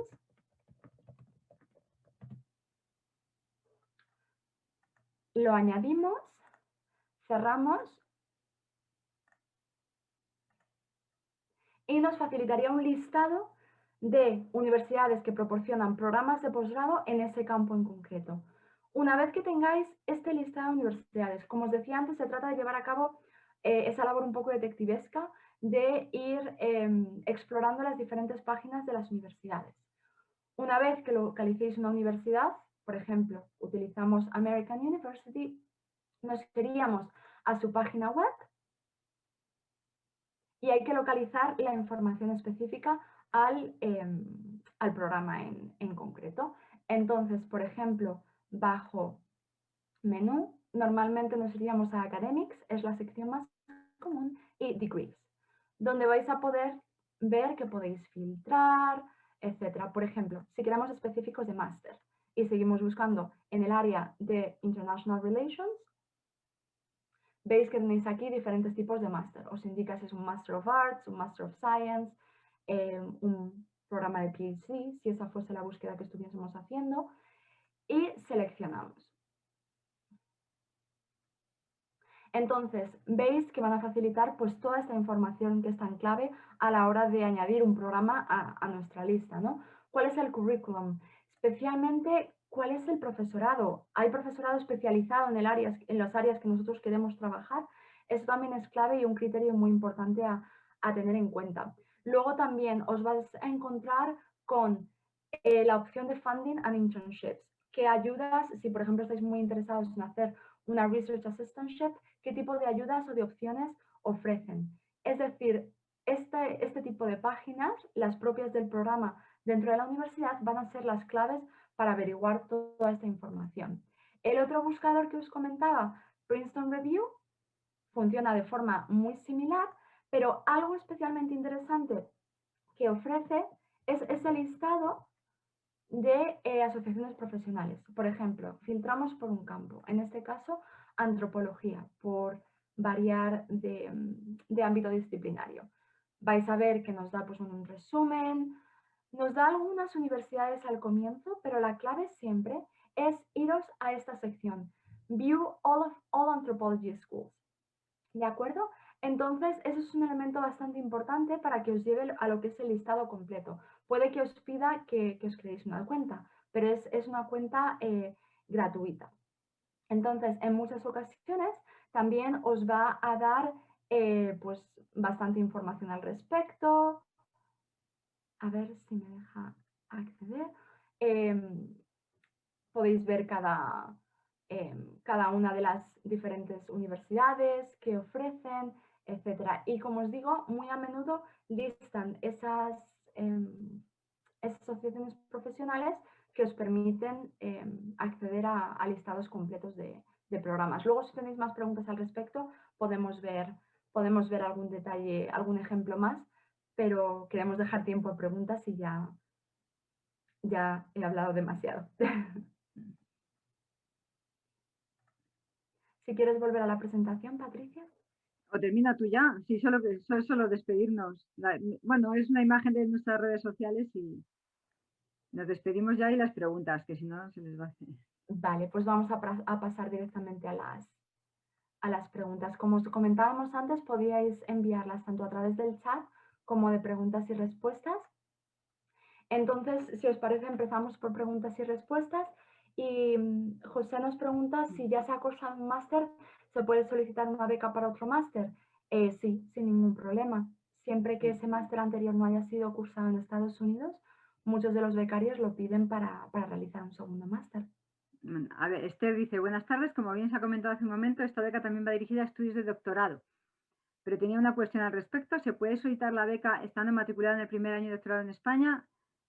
lo añadimos, cerramos, y nos facilitaría un listado de universidades que proporcionan programas de posgrado en ese campo en concreto. Una vez que tengáis este listado de universidades, como os decía antes, se trata de llevar a cabo esa labor un poco detectivesca de ir explorando las diferentes páginas de las universidades. Una vez que localicéis una universidad, por ejemplo, utilizamos American University, nos iríamos a su página web y hay que localizar la información específica al programa en concreto. Entonces, por ejemplo, bajo menú, normalmente nos iríamos a Academics, es la sección más común, y Degrees, donde vais a poder ver que podéis filtrar, etc. Por ejemplo, si queremos específicos de máster y seguimos buscando en el área de International Relations, veis que tenéis aquí diferentes tipos de máster. Os indica si es un Master of Arts, un Master of Science, un programa de PhD, si esa fuese la búsqueda que estuviésemos haciendo, y seleccionamos. Entonces, veis que van a facilitar pues toda esta información que es tan clave a la hora de añadir un programa a nuestra lista, ¿no? ¿Cuál es el currículum? Especialmente, ¿cuál es el profesorado? ¿Hay profesorado especializado en las áreas que nosotros queremos trabajar? Eso también es clave y un criterio muy importante a tener en cuenta. Luego también os vais a encontrar con la opción de Funding and Internships, que ayudas, si por ejemplo estáis muy interesados en hacer una Research Assistantship, qué tipo de ayudas o de opciones ofrecen. Es decir, este tipo de páginas, las propias del programa dentro de la universidad, van a ser las claves para averiguar toda esta información. El otro buscador que os comentaba, Princeton Review, funciona de forma muy similar, pero algo especialmente interesante que ofrece es ese listado de asociaciones profesionales. Por ejemplo, filtramos por un campo, en este caso antropología, por variar de ámbito disciplinario. Vais a ver que nos da pues, un resumen, nos da algunas universidades al comienzo, pero la clave siempre es iros a esta sección, View all Anthropology Schools. ¿De acuerdo? Entonces, eso es un elemento bastante importante para que os lleve a lo que es el listado completo. Puede que os pida que os creéis una cuenta, pero es una cuenta gratuita. Entonces, en muchas ocasiones también os va a dar pues, bastante información al respecto. A ver si me deja acceder. Podéis ver cada una de las diferentes universidades que ofrecen, etc. Y como os digo, muy a menudo listan esas asociaciones profesionales que os permiten acceder a listados completos de programas. Luego, si tenéis más preguntas al respecto, podemos ver algún detalle, algún ejemplo más, pero queremos dejar tiempo a preguntas y ya he hablado demasiado. Si quieres volver a la presentación, Patricia. O termina tú ya, sí, solo despedirnos. Bueno, es una imagen de nuestras redes sociales y nos despedimos ya y las preguntas, que si no se les va a hacer. Vale, pues vamos a pasar directamente a las preguntas. Como os comentábamos antes, podíais enviarlas tanto a través del chat como de preguntas y respuestas. Entonces, si os parece, empezamos por preguntas y respuestas. Y José nos pregunta si ya se ha cursado un máster, ¿se puede solicitar una beca para otro máster? Sí, sin ningún problema. Siempre que ese máster anterior no haya sido cursado en Estados Unidos, muchos de los becarios lo piden para realizar un segundo máster. A ver, Esther dice, buenas tardes, como bien se ha comentado hace un momento, esta beca también va dirigida a estudios de doctorado. Pero tenía una cuestión al respecto, ¿se puede solicitar la beca estando matriculada en el primer año de doctorado en España?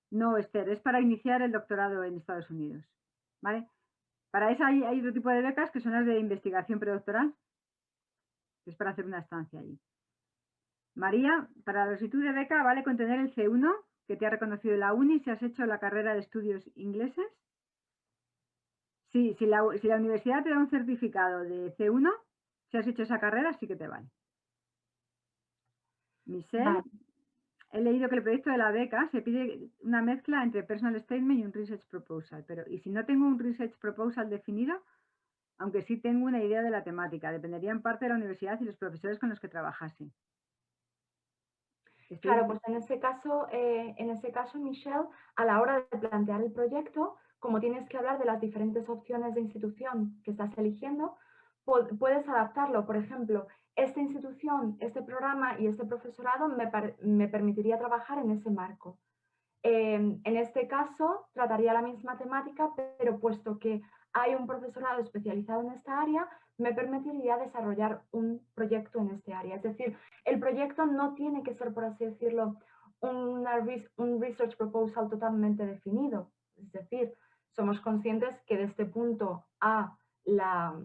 No, Esther, es para iniciar el doctorado en Estados Unidos, ¿vale? Para eso hay otro tipo de becas que son las de investigación predoctoral, que es para hacer una estancia allí. María, para la solicitud de beca vale con tener el C1 que te ha reconocido la uni si has hecho la carrera de estudios ingleses. Sí, si la universidad te da un certificado de C1, si has hecho esa carrera, sí que te vale. Michelle, Vale. he leído que el proyecto de la beca se pide una mezcla entre personal statement y un research proposal, pero ¿y si no tengo un research proposal definido? Aunque sí tengo una idea de la temática, dependería en parte de la universidad y los profesores con los que trabajase. Claro, pues en ese caso, Michelle, a la hora de plantear el proyecto, como tienes que hablar de las diferentes opciones de institución que estás eligiendo, puedes adaptarlo. Por ejemplo, esta institución, este programa y este profesorado me permitiría trabajar en ese marco. En este caso, trataría la misma temática, pero puesto que hay un profesorado especializado en esta área, me permitiría desarrollar un proyecto en este área. Es decir, el proyecto no tiene que ser, por así decirlo, un research proposal totalmente definido. Es decir, somos conscientes que de este punto a la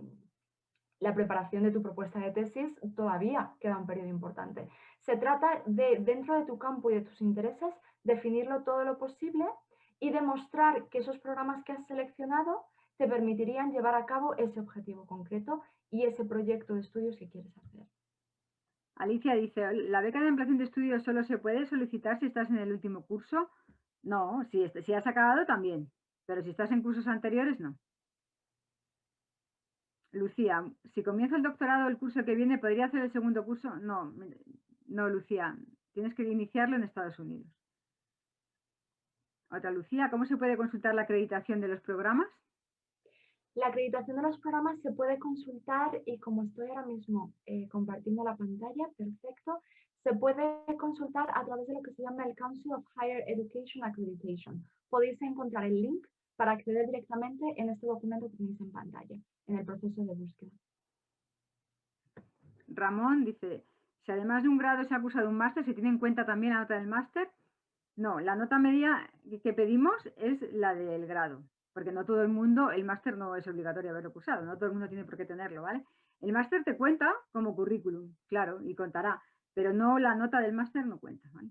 preparación de tu propuesta de tesis todavía queda un periodo importante. Se trata de, dentro de tu campo y de tus intereses, definirlo todo lo posible y demostrar que esos programas que has seleccionado te permitirían llevar a cabo ese objetivo concreto y ese proyecto de estudios que quieres hacer. Alicia dice, ¿la beca de ampliación de estudios solo se puede solicitar si estás en el último curso? No, si has acabado también, pero si estás en cursos anteriores, no. Lucía, si comienzo el doctorado el curso que viene, ¿podría hacer el segundo curso? No, Lucía, tienes que iniciarlo en Estados Unidos. Otra, Lucía, ¿cómo se puede consultar la acreditación de los programas? La acreditación de los programas se puede consultar y como estoy ahora mismo compartiendo la pantalla, perfecto, se puede consultar a través de lo que se llama el Council of Higher Education Accreditation. Podéis encontrar el link para acceder directamente en este documento que tenéis en pantalla, en el proceso de búsqueda. Ramón dice, si además de un grado se ha cursado un máster, ¿se tiene en cuenta también la nota del máster? No, la nota media que pedimos es la del grado, porque no todo el mundo, el máster no es obligatorio haberlo cursado, no todo el mundo tiene por qué tenerlo, ¿vale? El máster te cuenta como currículum, claro, y contará, pero no la nota del máster no cuenta, ¿vale?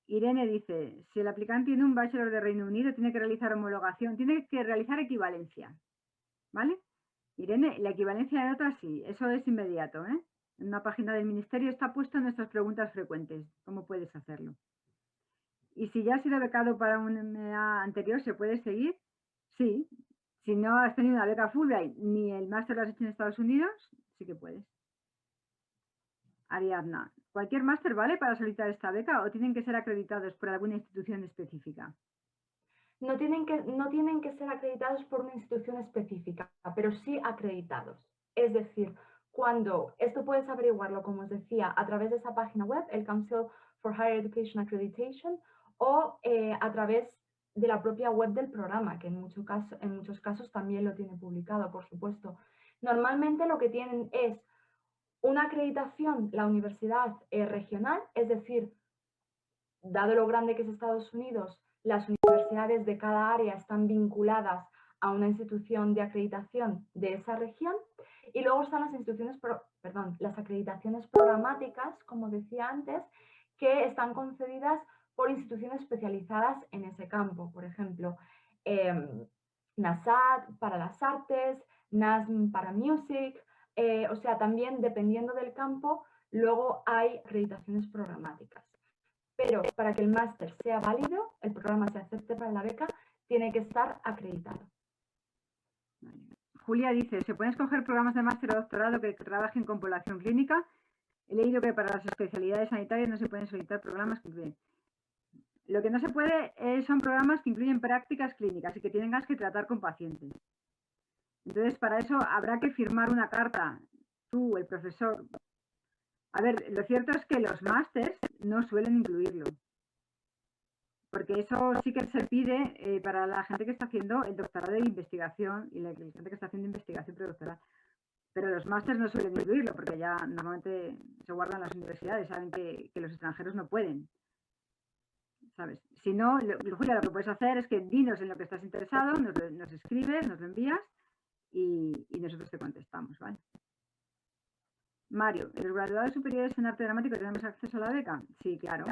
Irene dice, si el aplicante tiene un bachelor de Reino Unido, tiene que realizar homologación, tiene que realizar equivalencia, ¿vale? Irene, la equivalencia de notas sí, eso es inmediato, ¿eh? En una página del ministerio está puesto en nuestras preguntas frecuentes, cómo puedes hacerlo. Y si ya has sido becado para una MA anterior, ¿se puede seguir? Sí. Si no has tenido una beca Fulbright ni el máster lo has hecho en Estados Unidos, sí que puedes. Ariadna, ¿cualquier máster vale para solicitar esta beca o tienen que ser acreditados por alguna institución específica? No tienen que ser acreditados por una institución específica, pero sí acreditados. Es decir, cuando esto puedes averiguarlo, como os decía, a través de esa página web, el Council for Higher Education Accreditation, o a través de la propia web del programa, que en muchos casos también lo tiene publicado, por supuesto. Normalmente lo que tienen es una acreditación, la universidad regional, es decir, dado lo grande que es Estados Unidos, las universidades de cada área están vinculadas a una institución de acreditación de esa región, y luego están las las acreditaciones programáticas, como decía antes, que están concedidas por instituciones especializadas en ese campo. Por ejemplo, NASAD para las artes, NASM para music, o sea, también dependiendo del campo, luego hay acreditaciones programáticas. Pero para que el máster sea válido, el programa se acepte para la beca, tiene que estar acreditado. Julia dice, ¿se pueden escoger programas de máster o doctorado que trabajen con población clínica? He leído que para las especialidades sanitarias no se pueden solicitar programas que incluyen. Lo que no se puede son programas que incluyen prácticas clínicas y que tengas que tratar con pacientes. Entonces, para eso habrá que firmar una carta, tú, el profesor. A ver, lo cierto es que los másters no suelen incluirlo. Porque eso sí que se pide para la gente que está haciendo el doctorado de investigación y la gente que está haciendo investigación predoctoral. Pero los másters no suelen incluirlo porque ya normalmente se guardan las universidades, saben que los extranjeros no pueden. ¿Sabes? Si no, Julia, lo que puedes hacer es que dinos en lo que estás interesado, nos escribes, nos lo envías y nosotros te contestamos, ¿vale? Mario, ¿en los graduados superiores en arte dramático tenemos acceso a la beca? Sí, claro,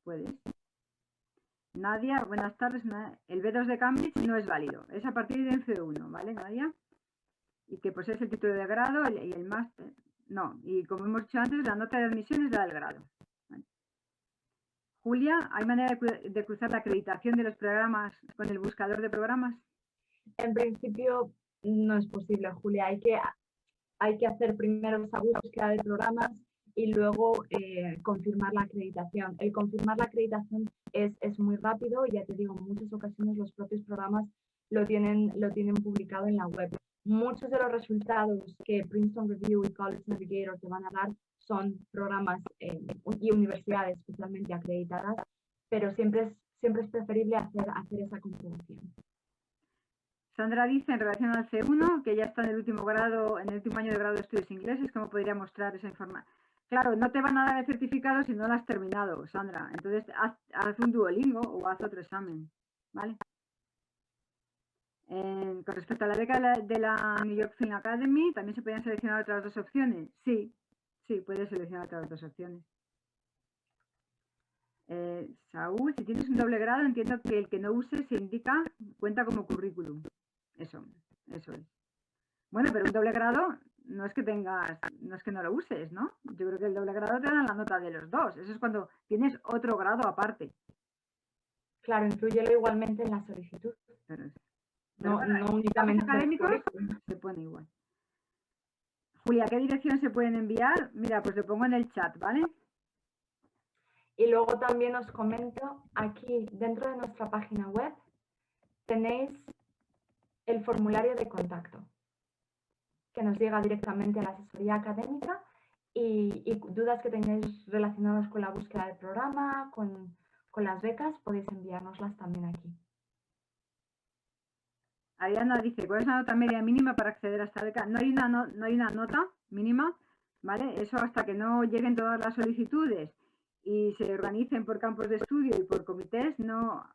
puedes. Nadia, buenas tardes. El B2 de Cambridge no es válido, es a partir del C1, ¿vale, Nadia? Y que posees el título de grado y el máster. No, y como hemos dicho antes, la nota de admisión es la del grado. ¿Vale? Julia, ¿hay manera de cruzar la acreditación de los programas con el buscador de programas? En principio no es posible, Julia. Hay que hacer primero esa búsqueda de programas y luego confirmar la acreditación. El confirmar la acreditación es muy rápido y ya te digo, en muchas ocasiones los propios programas lo tienen publicado en la web. Muchos de los resultados que Princeton Review y College Navigator te van a dar son programas y universidades especialmente acreditadas, pero siempre es preferible hacer esa comprobación. Sandra dice, en relación al C1, que ya está en el último año de grado de estudios ingleses, ¿cómo podría mostrar esa información? Claro, no te van a dar el certificado si no lo has terminado, Sandra. Entonces, haz un Duolingo o haz otro examen, ¿vale? Con respecto a la beca de la New York Film Academy, ¿también se podían seleccionar otras dos opciones? Sí, puedes seleccionar otras dos opciones. Saúl, si tienes un doble grado, entiendo que el que no uses se indica, cuenta como currículum. Eso es. Bueno, pero un doble grado no es que no lo uses, ¿no? Yo creo que el doble grado te dan la nota de los dos. Eso es cuando tienes otro grado aparte. Claro, inclúyelo igualmente en la solicitud. No únicamente académicos se pone igual. Julia, ¿qué dirección se pueden enviar? Mira, pues lo pongo en el chat, ¿vale? Y luego también os comento, aquí dentro de nuestra página web tenéis el formulario de contacto que nos llega directamente a la asesoría académica y dudas que tengáis relacionadas con la búsqueda del programa, con las becas, podéis enviárnoslas también aquí. Ariana dice, ¿cuál es la nota media mínima para acceder a esta beca? No hay una nota mínima, ¿vale? Eso hasta que no lleguen todas las solicitudes y se organicen por campos de estudio y por comités, no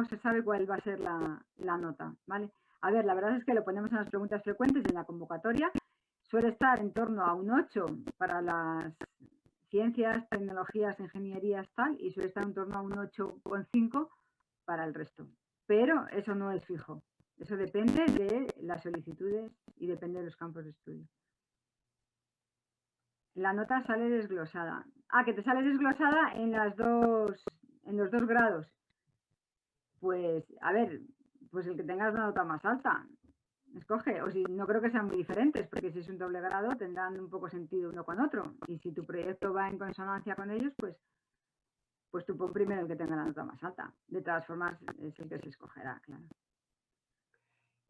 se sabe cuál va a ser la nota, ¿vale? A ver, la verdad es que lo ponemos en las preguntas frecuentes en la convocatoria. Suele estar en torno a un 8 para las ciencias, tecnologías, ingenierías, tal, y suele estar en torno a un 8,5 para el resto. Pero eso no es fijo. Eso depende de las solicitudes y depende de los campos de estudio. La nota sale desglosada. Ah, que te sale desglosada en los dos grados. Pues, a ver, pues el que tengas una nota más alta. Escoge, o si no creo que sean muy diferentes, porque si es un doble grado tendrán un poco sentido uno con otro. Y si tu proyecto va en consonancia con ellos, pues tú pon primero el que tenga la nota más alta. De todas formas, es el que se escogerá, claro.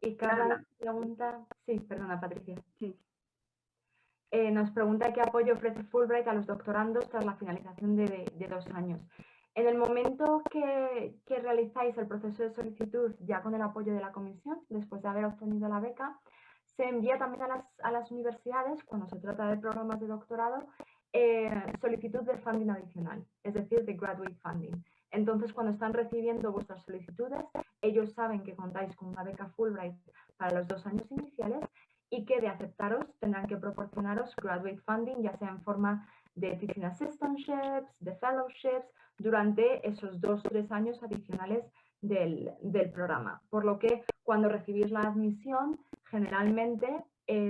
Y Carla pregunta, sí, perdona Patricia. Sí. Nos pregunta qué apoyo ofrece Fulbright a los doctorandos tras la finalización de 2 años. En el momento que realizáis el proceso de solicitud ya con el apoyo de la comisión, después de haber obtenido la beca, se envía también a las universidades, cuando se trata de programas de doctorado, solicitud de funding adicional, es decir, de graduate funding. Entonces, cuando están recibiendo vuestras solicitudes, ellos saben que contáis con una beca Fulbright para los 2 años iniciales y que de aceptaros tendrán que proporcionaros graduate funding, ya sea en forma de teaching assistantships, de fellowships, durante esos 2 o 3 años adicionales del programa. Por lo que cuando recibís la admisión, generalmente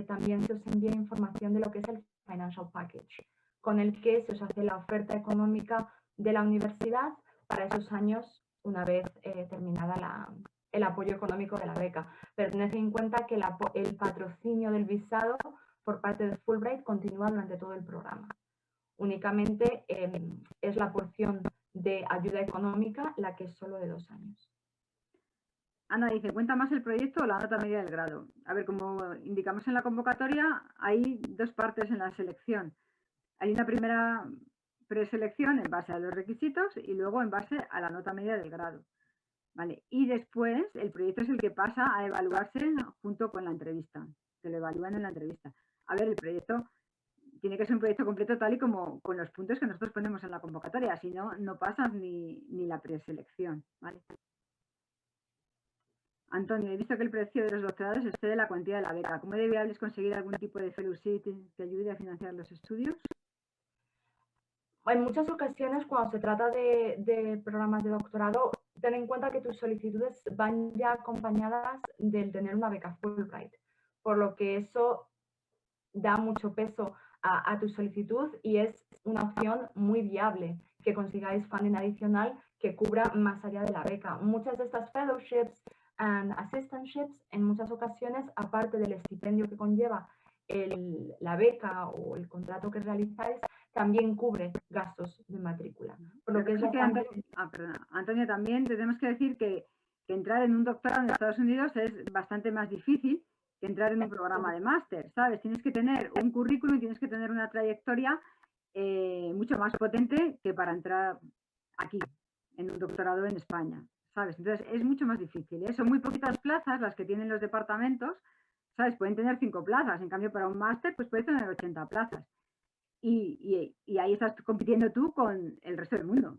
también se os envía información de lo que es el financial package, con el que se os hace la oferta económica de la universidad para esos años una vez terminada el apoyo económico de la beca. Pero tened en cuenta que el patrocinio del visado por parte de Fulbright continúa durante todo el programa. Únicamente es la porción de ayuda económica la que es solo de 2 años. Ana dice, ¿cuenta más el proyecto o la nota media del grado? A ver, como indicamos en la convocatoria, hay dos partes en la selección. Hay una primera preselección en base a los requisitos y luego en base a la nota media del grado. ¿Vale? Y después el proyecto es el que pasa a evaluarse junto con la entrevista. Se lo evalúan en la entrevista. A ver, el proyecto tiene que ser un proyecto completo tal y como con los puntos que nosotros ponemos en la convocatoria, si no, no pasas ni la preselección. ¿Vale? Antonio, he visto que el precio de los doctorados excede la cuantía de la beca. ¿Cómo de viable es conseguir algún tipo de fellowship que ayude a financiar los estudios? En muchas ocasiones, cuando se trata de programas de doctorado, ten en cuenta que tus solicitudes van ya acompañadas del tener una beca Fulbright, por lo que eso da mucho peso a tu solicitud y es una opción muy viable que consigáis funding adicional que cubra más allá de la beca. Muchas de estas fellowships and assistantships, en muchas ocasiones, aparte del estipendio que conlleva la beca o el contrato que realizáis, también cubre gastos de matrícula. Por lo que es Antonio, también tenemos que decir que entrar en un doctorado en Estados Unidos es bastante más difícil que entrar en un programa de máster, ¿sabes? Tienes que tener un currículum y tienes que tener una trayectoria mucho más potente que para entrar aquí, en un doctorado en España, ¿sabes? Entonces es mucho más difícil, ¿eh? Son muy poquitas plazas las que tienen los departamentos, ¿sabes? Pueden tener 5 plazas, en cambio para un máster pues puedes tener 80 plazas. Y ahí estás compitiendo tú con el resto del mundo.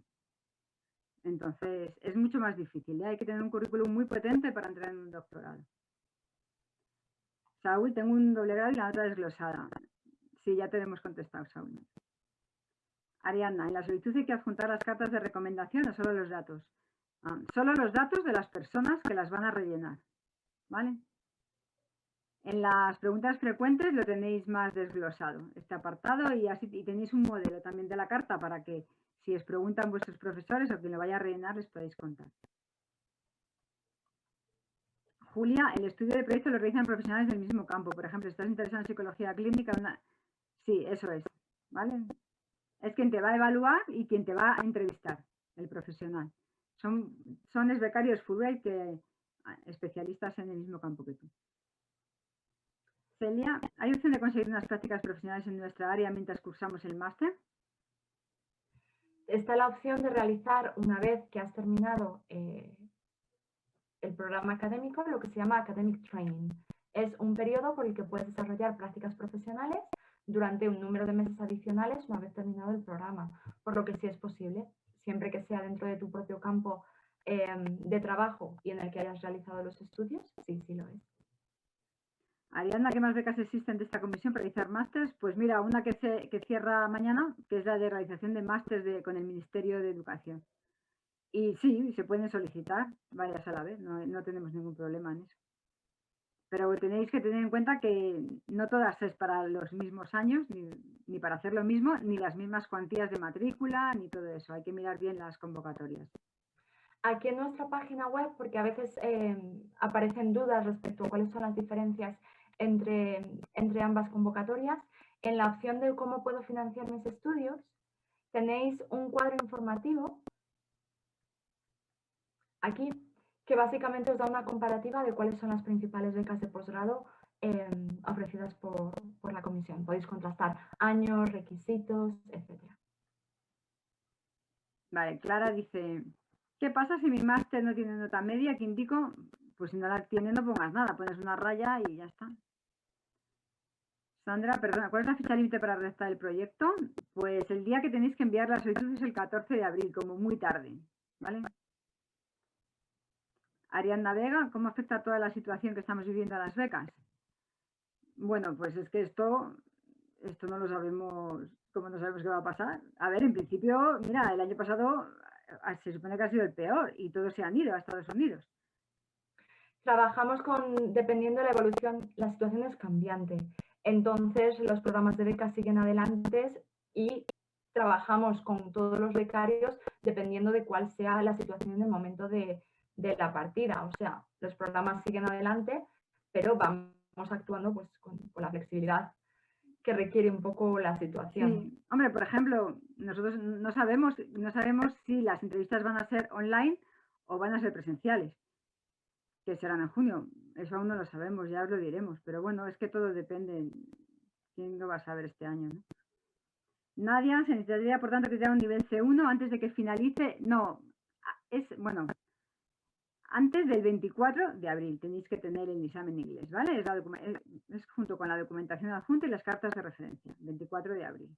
Entonces, es mucho más difícil, ¿eh? Hay que tener un currículum muy potente para entrar en un doctorado. Saúl, tengo un doble grado y la nota desglosada. Sí, ya te hemos contestado, Saúl. Ariadna, en la solicitud hay que adjuntar las cartas de recomendación o solo los datos. Solo los datos de las personas que las van a rellenar, ¿vale? En las preguntas frecuentes lo tenéis más desglosado, este apartado, y así tenéis un modelo también de la carta para que si os preguntan vuestros profesores o quien lo vaya a rellenar les podéis contar. Julia, el estudio de proyecto lo realizan profesionales del mismo campo. Por ejemplo, si estás interesado en psicología clínica, sí, eso es, ¿vale? Es quien te va a evaluar y quien te va a entrevistar, el profesional. Son becarios Fulbright que especialistas en el mismo campo que tú. Celia, ¿hay opción de conseguir unas prácticas profesionales en nuestra área mientras cursamos el máster? Está la opción de realizar, una vez que has terminado el programa académico, lo que se llama Academic Training. Es un periodo por el que puedes desarrollar prácticas profesionales durante un número de meses adicionales una vez terminado el programa, por lo que sí es posible, siempre que sea dentro de tu propio campo de trabajo y en el que hayas realizado los estudios, sí, sí lo es. Ariadna, ¿qué más becas existen de esta comisión para realizar másters? Pues mira, una que cierra mañana, que es la de realización de másters con el Ministerio de Educación. Y sí, se pueden solicitar varias a la vez, no tenemos ningún problema en eso. Pero tenéis que tener en cuenta que no todas es para los mismos años, ni para hacer lo mismo, ni las mismas cuantías de matrícula, ni todo eso. Hay que mirar bien las convocatorias. Aquí en nuestra página web, porque a veces aparecen dudas respecto a cuáles son las diferencias entre ambas convocatorias, en la opción de cómo puedo financiar mis estudios, tenéis un cuadro informativo aquí que básicamente os da una comparativa de cuáles son las principales becas de posgrado ofrecidas por la comisión. Podéis contrastar años, requisitos, etc. Vale, Clara dice, ¿qué pasa si mi máster no tiene nota media? ¿Qué indico? Pues si no la tiene no pongas nada, pones una raya y ya está. Sandra, perdona, ¿cuál es la fecha límite para redactar el proyecto? Pues el día que tenéis que enviar la solicitud es el 14 de abril, como muy tarde, ¿vale? Ariadna Vega, ¿cómo afecta toda la situación que estamos viviendo a las becas? Bueno, pues es que esto no lo sabemos, como no sabemos qué va a pasar. A ver, en principio, mira, el año pasado se supone que ha sido el peor y todos se han ido a Estados Unidos. Trabajamos dependiendo de la evolución, la situación es cambiante. Entonces, los programas de becas siguen adelante y trabajamos con todos los becarios dependiendo de cuál sea la situación en el momento de la partida. O sea, los programas siguen adelante, pero vamos actuando pues, con la flexibilidad que requiere un poco la situación. Sí, hombre, por ejemplo, nosotros no sabemos si las entrevistas van a ser online o van a ser presenciales, que serán en junio. Eso aún no lo sabemos, ya os lo diremos. Pero bueno, es que todo depende. ¿Quién lo va a saber este año, no? Nadia, se necesitaría, por tanto, que sea un nivel C1 antes de que finalice. No, bueno, antes del 24 de abril tenéis que tener el examen en inglés, ¿vale? Es junto con la documentación adjunta y las cartas de referencia, 24 de abril.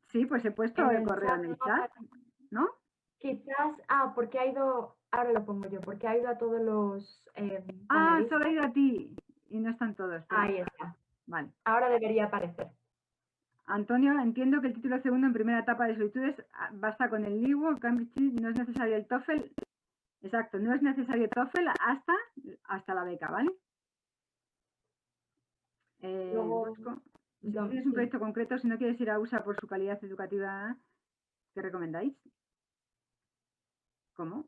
Sí, pues he puesto el correo en el chat, ¿no? Quizás, porque ha ido, ahora lo pongo yo, porque ha ido a todos los Ah, panelistas. solo ha ido a ti y no están todos. Pero... Ahí está. Vale. Ahora debería aparecer. Antonio, entiendo que el título C1 en primera etapa de solicitudes basta con el LIWO, Cambridge, no es necesario el TOEFL. Exacto, no es necesario TOEFL hasta la beca, ¿vale? Luego, si tienes un proyecto concreto, si no quieres ir a USA por su calidad educativa, ¿qué recomendáis? ¿Cómo?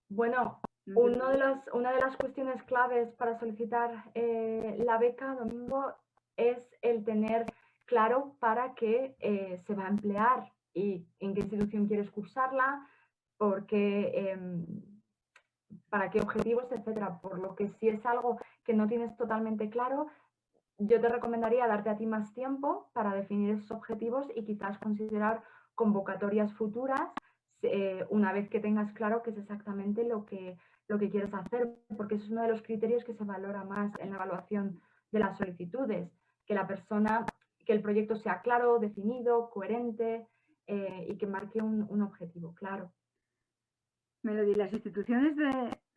Bueno, una de las cuestiones claves para solicitar la beca, Domingo, es el tener claro para qué se va a emplear y en qué institución quieres cursarla, para qué objetivos, etcétera. Por lo que si es algo que no tienes totalmente claro, yo te recomendaría darte a ti más tiempo para definir esos objetivos y quizás considerar convocatorias futuras una vez que tengas claro qué es exactamente lo que quieres hacer, porque eso es uno de los criterios que se valora más en la evaluación de las solicitudes, que que el proyecto sea claro, definido, coherente y que marque un objetivo claro. Melody, ¿las instituciones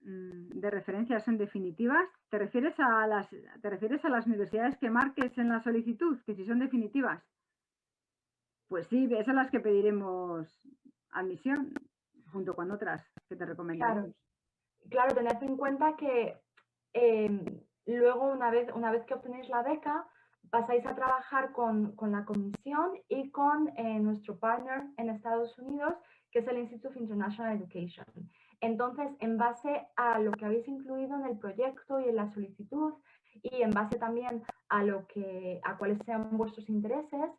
de referencia son definitivas? ¿Te refieres a las universidades que marques en la solicitud, que si son definitivas? Pues sí, esas son las que pediremos admisión, junto con otras que te recomendaremos. Claro, tened en cuenta que luego, una vez que obtenéis la beca, pasáis a trabajar con la comisión y con nuestro partner en Estados Unidos, que es el Institute of International Education. Entonces, en base a lo que habéis incluido en el proyecto y en la solicitud, y en base también a cuáles sean vuestros intereses,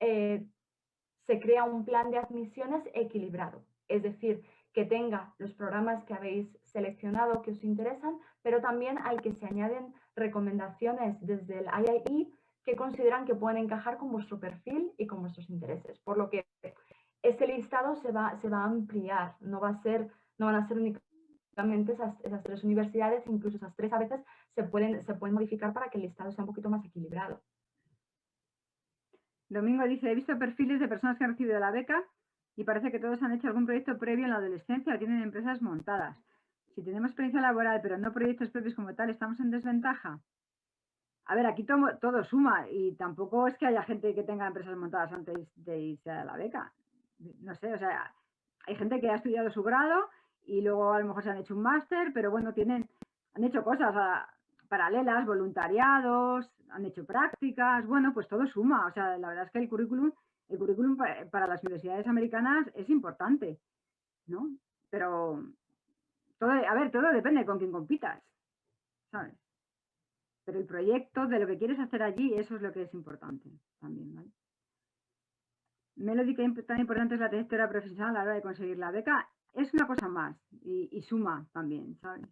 se crea un plan de admisiones equilibrado. Es decir, que tenga los programas que habéis seleccionado que os interesan, pero también al que se añaden recomendaciones desde el IIE que consideran que pueden encajar con vuestro perfil y con vuestros intereses. Por lo que ese listado se va a ampliar, no van a ser únicamente esas tres universidades, incluso esas tres a veces se pueden modificar para que el listado sea un poquito más equilibrado. Domingo dice, he visto perfiles de personas que han recibido la beca y parece que todos han hecho algún proyecto previo en la adolescencia o tienen empresas montadas. Si tenemos experiencia laboral pero no proyectos propios como tal, ¿estamos en desventaja? A ver, aquí todo suma y tampoco es que haya gente que tenga empresas montadas antes de irse a la beca. No sé, o sea, hay gente que ha estudiado su grado y luego a lo mejor se han hecho un máster, pero bueno, han hecho cosas paralelas, voluntariados, han hecho prácticas, bueno, pues todo suma. O sea, la verdad es que el currículum para las universidades americanas es importante, ¿no? Pero todo, a ver, todo depende con quién compitas, ¿sabes? Pero el proyecto de lo que quieres hacer allí, eso es lo que es importante también, ¿vale? Melody, que tan importante es la trayectoria profesional a la hora de conseguir la beca, es una cosa más y suma también, ¿sabes?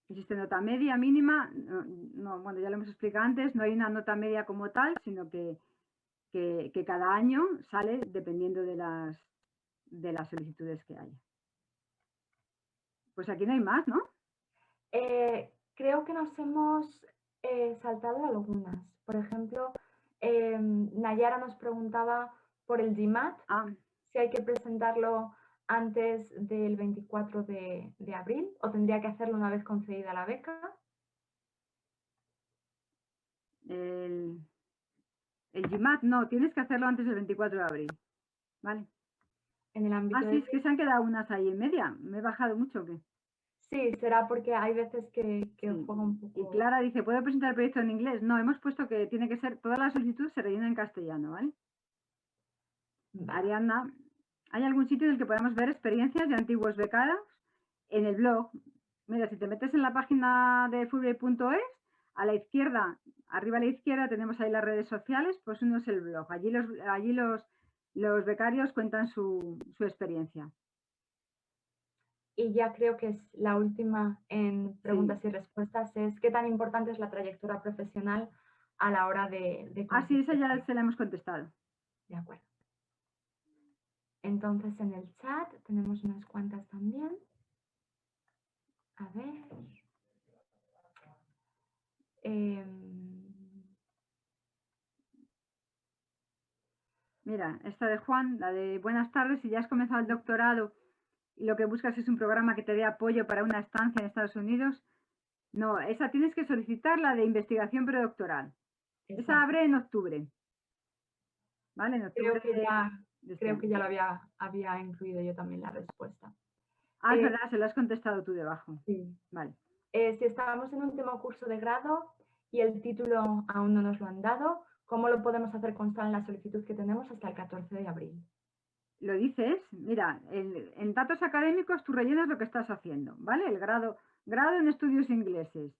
Existe nota media, mínima, no, bueno, ya lo hemos explicado antes, no hay una nota media como tal, sino que cada año sale dependiendo de las solicitudes que haya. Pues aquí no hay más, ¿no? Creo que nos hemos saltado algunas. Por ejemplo, Nayara nos preguntaba por el GMAT, si hay que presentarlo antes del 24 de abril o tendría que hacerlo una vez concedida la beca. El GMAT no, tienes que hacerlo antes del 24 de abril, ¿vale? En el ámbito sí, es que se han quedado unas ahí en media. ¿Me he bajado mucho o qué? Sí, será porque hay veces que Sí. juega un poco... Y Clara dice, ¿puedo presentar el proyecto en inglés? No, hemos puesto que tiene que ser, toda la solicitud se rellena en castellano, ¿vale? Vale. Ariadna, ¿hay algún sitio en el que podamos ver experiencias de antiguos becados? En el blog. Mira, si te metes en la página de fulbright.es, a la izquierda, arriba a la izquierda tenemos ahí las redes sociales, pues uno es el blog. Allí los becarios cuentan su experiencia. Y ya creo que es la última en preguntas y respuestas, es ¿qué tan importante es la trayectoria profesional a la hora de sí, esa ya se la hemos contestado. De acuerdo. Entonces en el chat tenemos unas cuantas también. A ver. Mira, esta de Juan, la de buenas tardes, si ya has comenzado el doctorado y lo que buscas es un programa que te dé apoyo para una estancia en Estados Unidos, no, esa tienes que solicitar la de investigación predoctoral. Exacto. Esa abre en octubre. ¿Vale? En octubre creo que ya lo había incluido yo también la respuesta. Es verdad, se lo has contestado tú debajo. Sí. Vale. Si estábamos en un último curso de grado y el título aún no nos lo han dado, ¿cómo lo podemos hacer constar en la solicitud que tenemos hasta el 14 de abril? Lo dices, mira, en datos académicos tú rellenas lo que estás haciendo, ¿vale? El grado en estudios ingleses.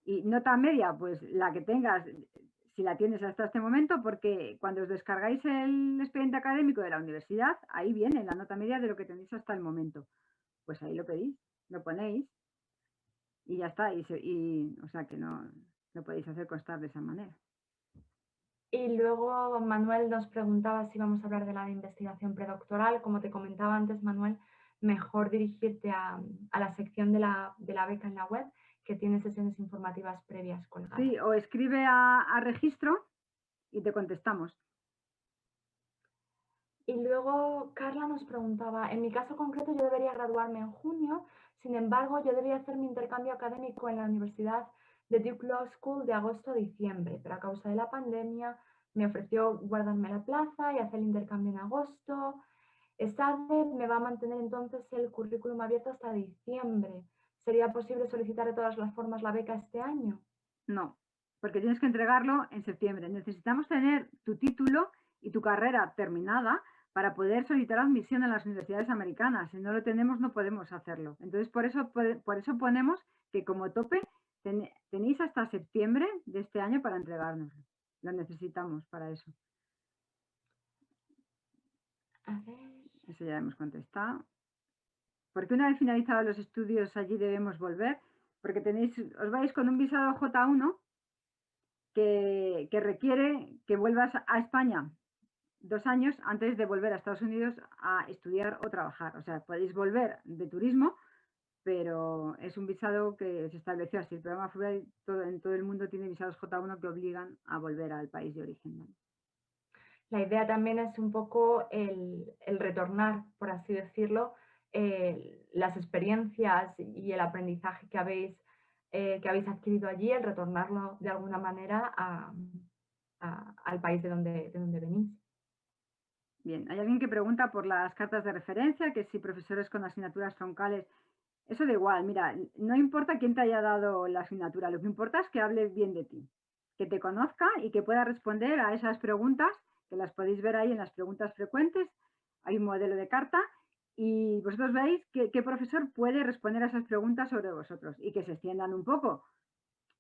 Y nota media, pues la que tengas, si la tienes hasta este momento, porque cuando os descargáis el expediente académico de la universidad, ahí viene la nota media de lo que tenéis hasta el momento. Pues ahí lo pedís, lo ponéis y ya está. O sea que no lo podéis hacer constar de esa manera. Y luego Manuel nos preguntaba si vamos a hablar de la investigación predoctoral. Como te comentaba antes, Manuel, mejor dirigirte a la sección de la beca en la web, que tiene sesiones informativas previas colgadas. Sí, o escribe a registro y te contestamos. Y luego Carla nos preguntaba, en mi caso concreto yo debería graduarme en junio, sin embargo yo debía hacer mi intercambio académico en la Universidad de Duke Law School de agosto a diciembre, pero a causa de la pandemia me ofreció guardarme la plaza y hacer el intercambio en agosto. SADE me va a mantener entonces el currículum abierto hasta diciembre. ¿Sería posible solicitar de todas las formas la beca este año? No, porque tienes que entregarlo en septiembre. Necesitamos tener tu título y tu carrera terminada para poder solicitar admisión en las universidades americanas. Si no lo tenemos, no podemos hacerlo. Entonces, por eso ponemos que como tope tenéis hasta septiembre de este año para entregárnoslo. Lo necesitamos para eso. A ver. Eso ya hemos contestado. Porque una vez finalizados los estudios allí debemos volver, porque os vais con un visado J1 que requiere que vuelvas a España 2 años antes de volver a Estados Unidos a estudiar o trabajar. O sea, podéis volver de turismo, pero es un visado que se estableció así. El programa Fulbright en todo el mundo tiene visados J1 que obligan a volver al país de origen, ¿no? La idea también es un poco el retornar, por así decirlo, las experiencias y el aprendizaje que habéis adquirido allí, el retornarlo de alguna manera al país de donde venís. Bien, hay alguien que pregunta por las cartas de referencia, que si profesores con asignaturas troncales. Eso da igual, mira, no importa quién te haya dado la asignatura, lo que importa es que hable bien de ti, que te conozca y que pueda responder a esas preguntas, que las podéis ver ahí en las preguntas frecuentes. Hay un modelo de carta y vosotros veis qué profesor puede responder a esas preguntas sobre vosotros y que se extiendan un poco,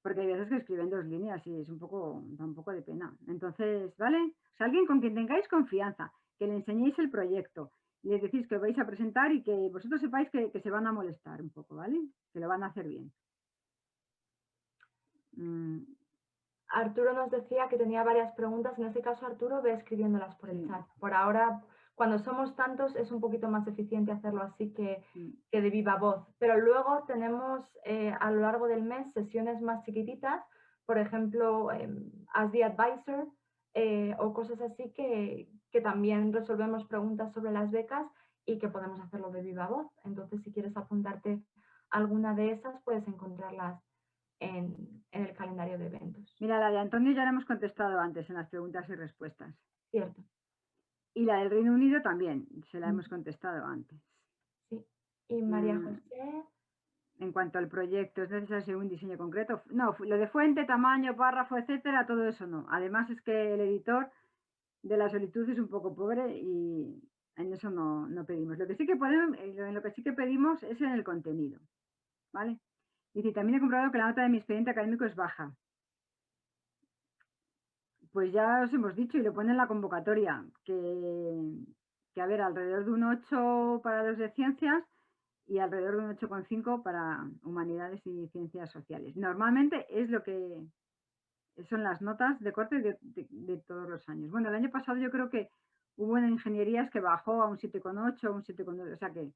porque hay veces que escriben 2 líneas y es un poco, da un poco de pena. Entonces, ¿vale? O sea, alguien con quien tengáis confianza, que le enseñéis el proyecto, y les decís que os vais a presentar y que vosotros sepáis que se van a molestar un poco, ¿vale? Que lo van a hacer bien. Mm, Arturo nos decía que tenía varias preguntas. En este caso, Arturo, ve escribiéndolas por el sí, chat. Por ahora, cuando somos tantos, es un poquito más eficiente hacerlo así mm, que de viva voz. Pero luego tenemos a lo largo del mes sesiones más chiquititas, por ejemplo, As the Advisor o cosas así que también resolvemos preguntas sobre las becas y que podemos hacerlo de viva voz. Entonces, si quieres apuntarte a alguna de esas, puedes encontrarlas en el calendario de eventos. Mira, la de Antonio ya la hemos contestado antes en las preguntas y respuestas. Cierto. Y la del Reino Unido también, se la Mm, hemos contestado antes. sí. Y María Mm, José, en cuanto al proyecto, ¿es necesario un diseño concreto? No, lo de fuente, tamaño, párrafo, etcétera, todo eso no. Además es que el editor de la solicitud es un poco pobre y en eso no pedimos. Lo que sí que podemos, en lo que sí que pedimos es en el contenido, ¿vale? Dice, también he comprobado que la nota de mi expediente académico es baja. Pues ya os hemos dicho y lo pone en la convocatoria, que a ver, alrededor de un 8 para los de ciencias y alrededor de un 8,5 para humanidades y ciencias sociales. Normalmente es lo que son las notas de corte de todos los años. Bueno, el año pasado yo creo que hubo en ingenierías que bajó a un 7,8, un 7,9, o sea que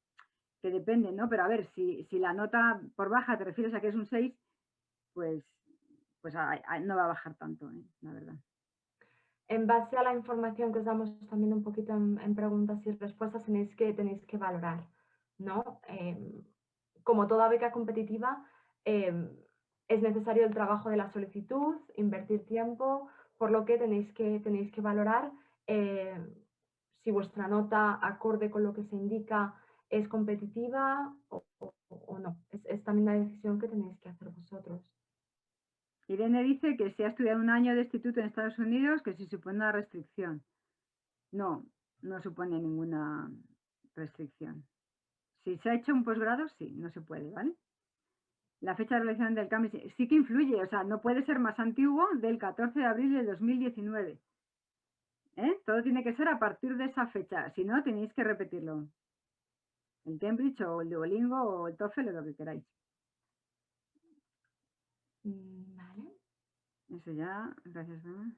depende, ¿no? Pero a ver, si la nota por baja te refieres a que es un 6, pues, pues no va a bajar tanto, la verdad. en base a la información que os damos también un poquito en preguntas y respuestas, tenéis que valorar, ¿no? Como toda beca competitiva, es necesario el trabajo de la solicitud, invertir tiempo, por lo que tenéis que valorar eh, si vuestra nota, acorde con lo que se indica, es competitiva o no. Es también la decisión que tenéis que hacer vosotros. Irene dice que si ha estudiado un año de instituto en Estados Unidos, que si supone una restricción. No, no supone ninguna restricción. Si se ha hecho un posgrado, sí, no se puede, ¿vale? La fecha de realización del cambio sí que influye, o sea, no puede ser más antiguo del 14 de abril de 2019. Todo tiene que ser a partir de esa fecha, si no, tenéis que repetirlo. El Cambridge o el Duolingo o el TOEFL o lo que queráis. Vale. Eso ya, gracias. Ana.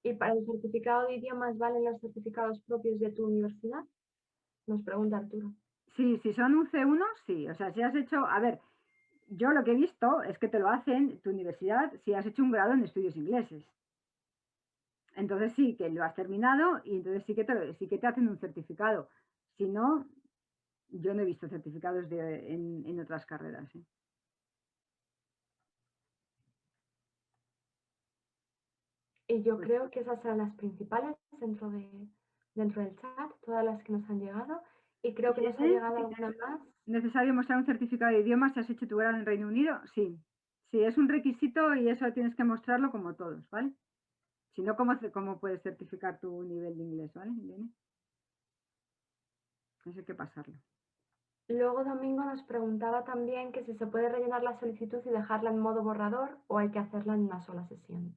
¿Y para el certificado de idiomas valen los certificados propios de tu universidad? Nos pregunta Arturo. Sí, si son un C1, sí. O sea, si has hecho, a ver, yo lo que he visto es que te lo hacen tu universidad si has hecho un grado en estudios ingleses. Entonces sí, que lo has terminado y entonces sí que te hacen un certificado. Si no, yo no he visto certificados en otras carreras. Y yo Pues creo que esas eran las principales dentro del chat, todas las que nos han llegado. Y creo que nos ha ¿tiene llegado alguna más. necesario mostrar un certificado de idiomas si has hecho tu grado en Reino Unido? Sí. Sí, es un requisito y eso tienes que mostrarlo como todos, ¿vale? Si no, ¿cómo puedes certificar tu nivel de inglés, ¿vale? ¿Viene? Eso hay que pasarlo. Luego Domingo nos preguntaba también que si se puede rellenar la solicitud y dejarla en modo borrador o hay que hacerla en una sola sesión.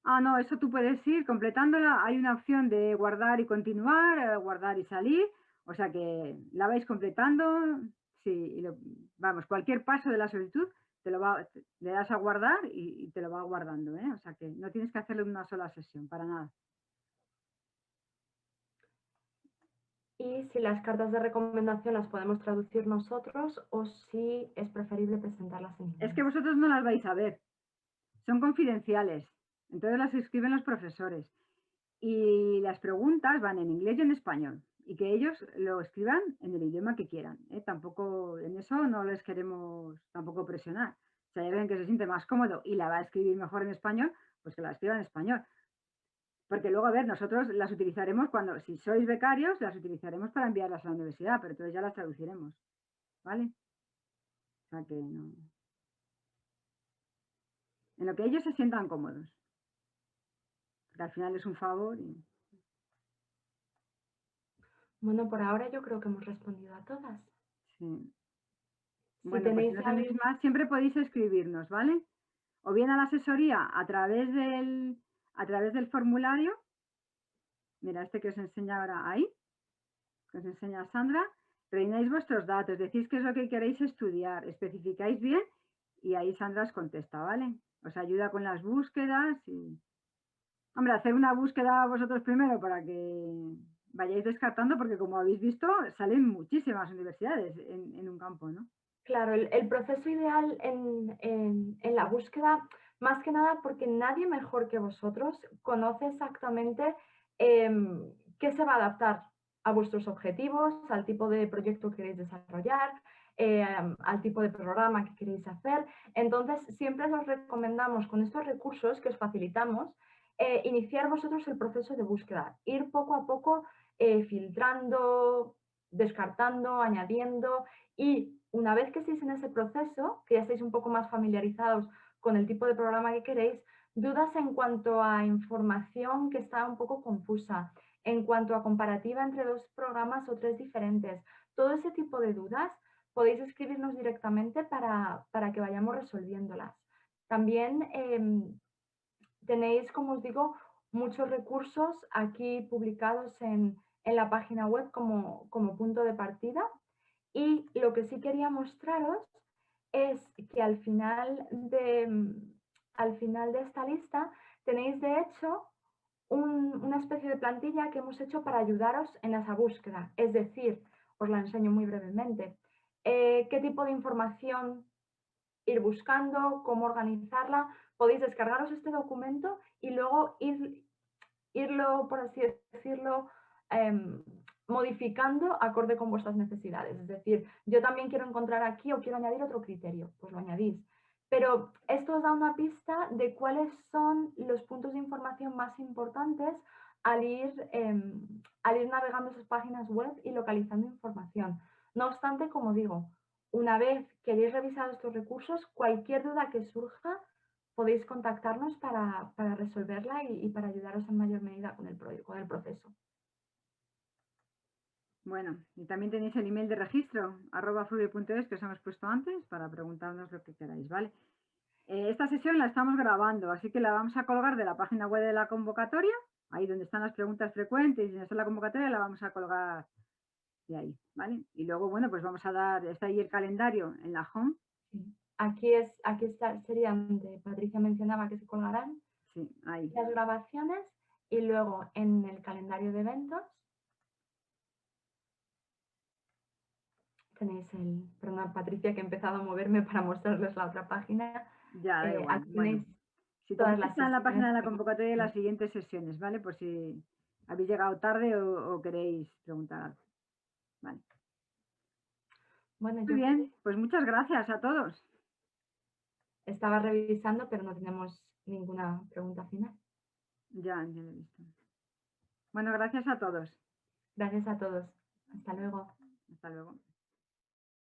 Ah, no, eso tú puedes ir completándola. Hay una opción de guardar y continuar, guardar y salir. O sea que la vais completando. Sí, vamos, cualquier paso de la solicitud le das a guardar y te lo va guardando, ¿eh? O sea que no tienes que hacerlo en una sola sesión, para nada. Y si las cartas de recomendación las podemos traducir nosotros o si es preferible presentarlas en Es que inglés. vosotros no las vais a ver, son confidenciales. Entonces las escriben los profesores. Y las preguntas van en inglés y en español. Y que ellos lo escriban en el idioma que quieran. Tampoco, en eso no les queremos tampoco presionar. Si hay alguien que se siente más cómodo y la va a escribir mejor en español, pues que la escriba en español. Porque luego, a ver, nosotros las utilizaremos cuando, si sois becarios, las utilizaremos para enviarlas a la universidad, pero entonces ya las traduciremos, ¿vale? O sea que no. En lo que ellos se sientan cómodos. Porque al final es un favor y... Bueno, por ahora yo creo que hemos respondido a todas. Sí. Si Bueno, pues si tenéis no tenéis algo, más, siempre podéis escribirnos, ¿vale? O bien a la asesoría a través del formulario. Mira, este que os enseña ahora ahí, que os enseña Sandra. Rellenáis vuestros datos, decís qué es lo que queréis estudiar, especificáis bien y ahí Sandra os contesta, ¿vale? Os ayuda con las búsquedas y... Hombre, hacer una búsqueda vosotros primero para que vayáis descartando, porque como habéis visto, salen muchísimas universidades en un campo, ¿no? claro, el proceso ideal en la búsqueda, más que nada porque nadie mejor que vosotros conoce exactamente qué se va a adaptar a vuestros objetivos, al tipo de proyecto que queréis desarrollar, al tipo de programa que queréis hacer. Entonces, siempre os recomendamos con estos recursos que os facilitamos, iniciar vosotros el proceso de búsqueda, ir poco a poco filtrando, descartando, añadiendo y una vez que estéis en ese proceso, que ya estéis un poco más familiarizados con el tipo de programa que queréis, dudas en cuanto a información que está un poco confusa, en cuanto a comparativa entre dos programas o tres diferentes. Todo ese tipo de dudas podéis escribirnos directamente para que vayamos resolviéndolas. También tenéis, como os digo, muchos recursos aquí publicados en la página web como punto de partida. Y lo que sí quería mostraros es que al final de esta lista tenéis de hecho una especie de plantilla que hemos hecho para ayudaros en esa búsqueda. Es decir, os la enseño muy brevemente. ¿Qué tipo de información ir buscando? ¿Cómo organizarla? Podéis descargaros este documento y luego irlo, por así decirlo, modificando acorde con vuestras necesidades. Es decir, yo también quiero encontrar aquí o quiero añadir otro criterio, pues lo añadís. Pero esto os da una pista de cuáles son los puntos de información más importantes al ir navegando esas páginas web y localizando información. No obstante, como digo, una vez que hayáis revisado estos recursos, cualquier duda que surja, podéis contactarnos para resolverla y para ayudaros en mayor medida con el proceso. Bueno, y también tenéis el email de registro, @fluide.es, que os hemos puesto antes, para preguntarnos lo que queráis, ¿vale? Esta sesión la estamos grabando, así que la vamos a colgar de la página web de la convocatoria, ahí donde están las preguntas frecuentes y donde está la convocatoria, la vamos a colgar de ahí, ¿vale? Y luego, bueno, pues vamos a dar, está ahí el calendario en la home. Sí. Serían de Patricia mencionaba que se colgarán Sí, ahí. las grabaciones y luego en el calendario de eventos tenéis perdón, Patricia, que he empezado a moverme para mostrarles la otra página. Ya, da igual. Aquí Bueno, tenéis si todas también las está en la página sesiones de la que hemos convocatoria de las hecho. siguientes sesiones, ¿vale? Por si habéis llegado tarde o queréis preguntar algo. Vale. Bueno, Muy yo bien, pues muchas gracias a todos. estaba revisando, pero no tenemos ninguna pregunta final. Ya lo he visto. Bueno, gracias a todos. Gracias a todos. Hasta luego. Hasta luego.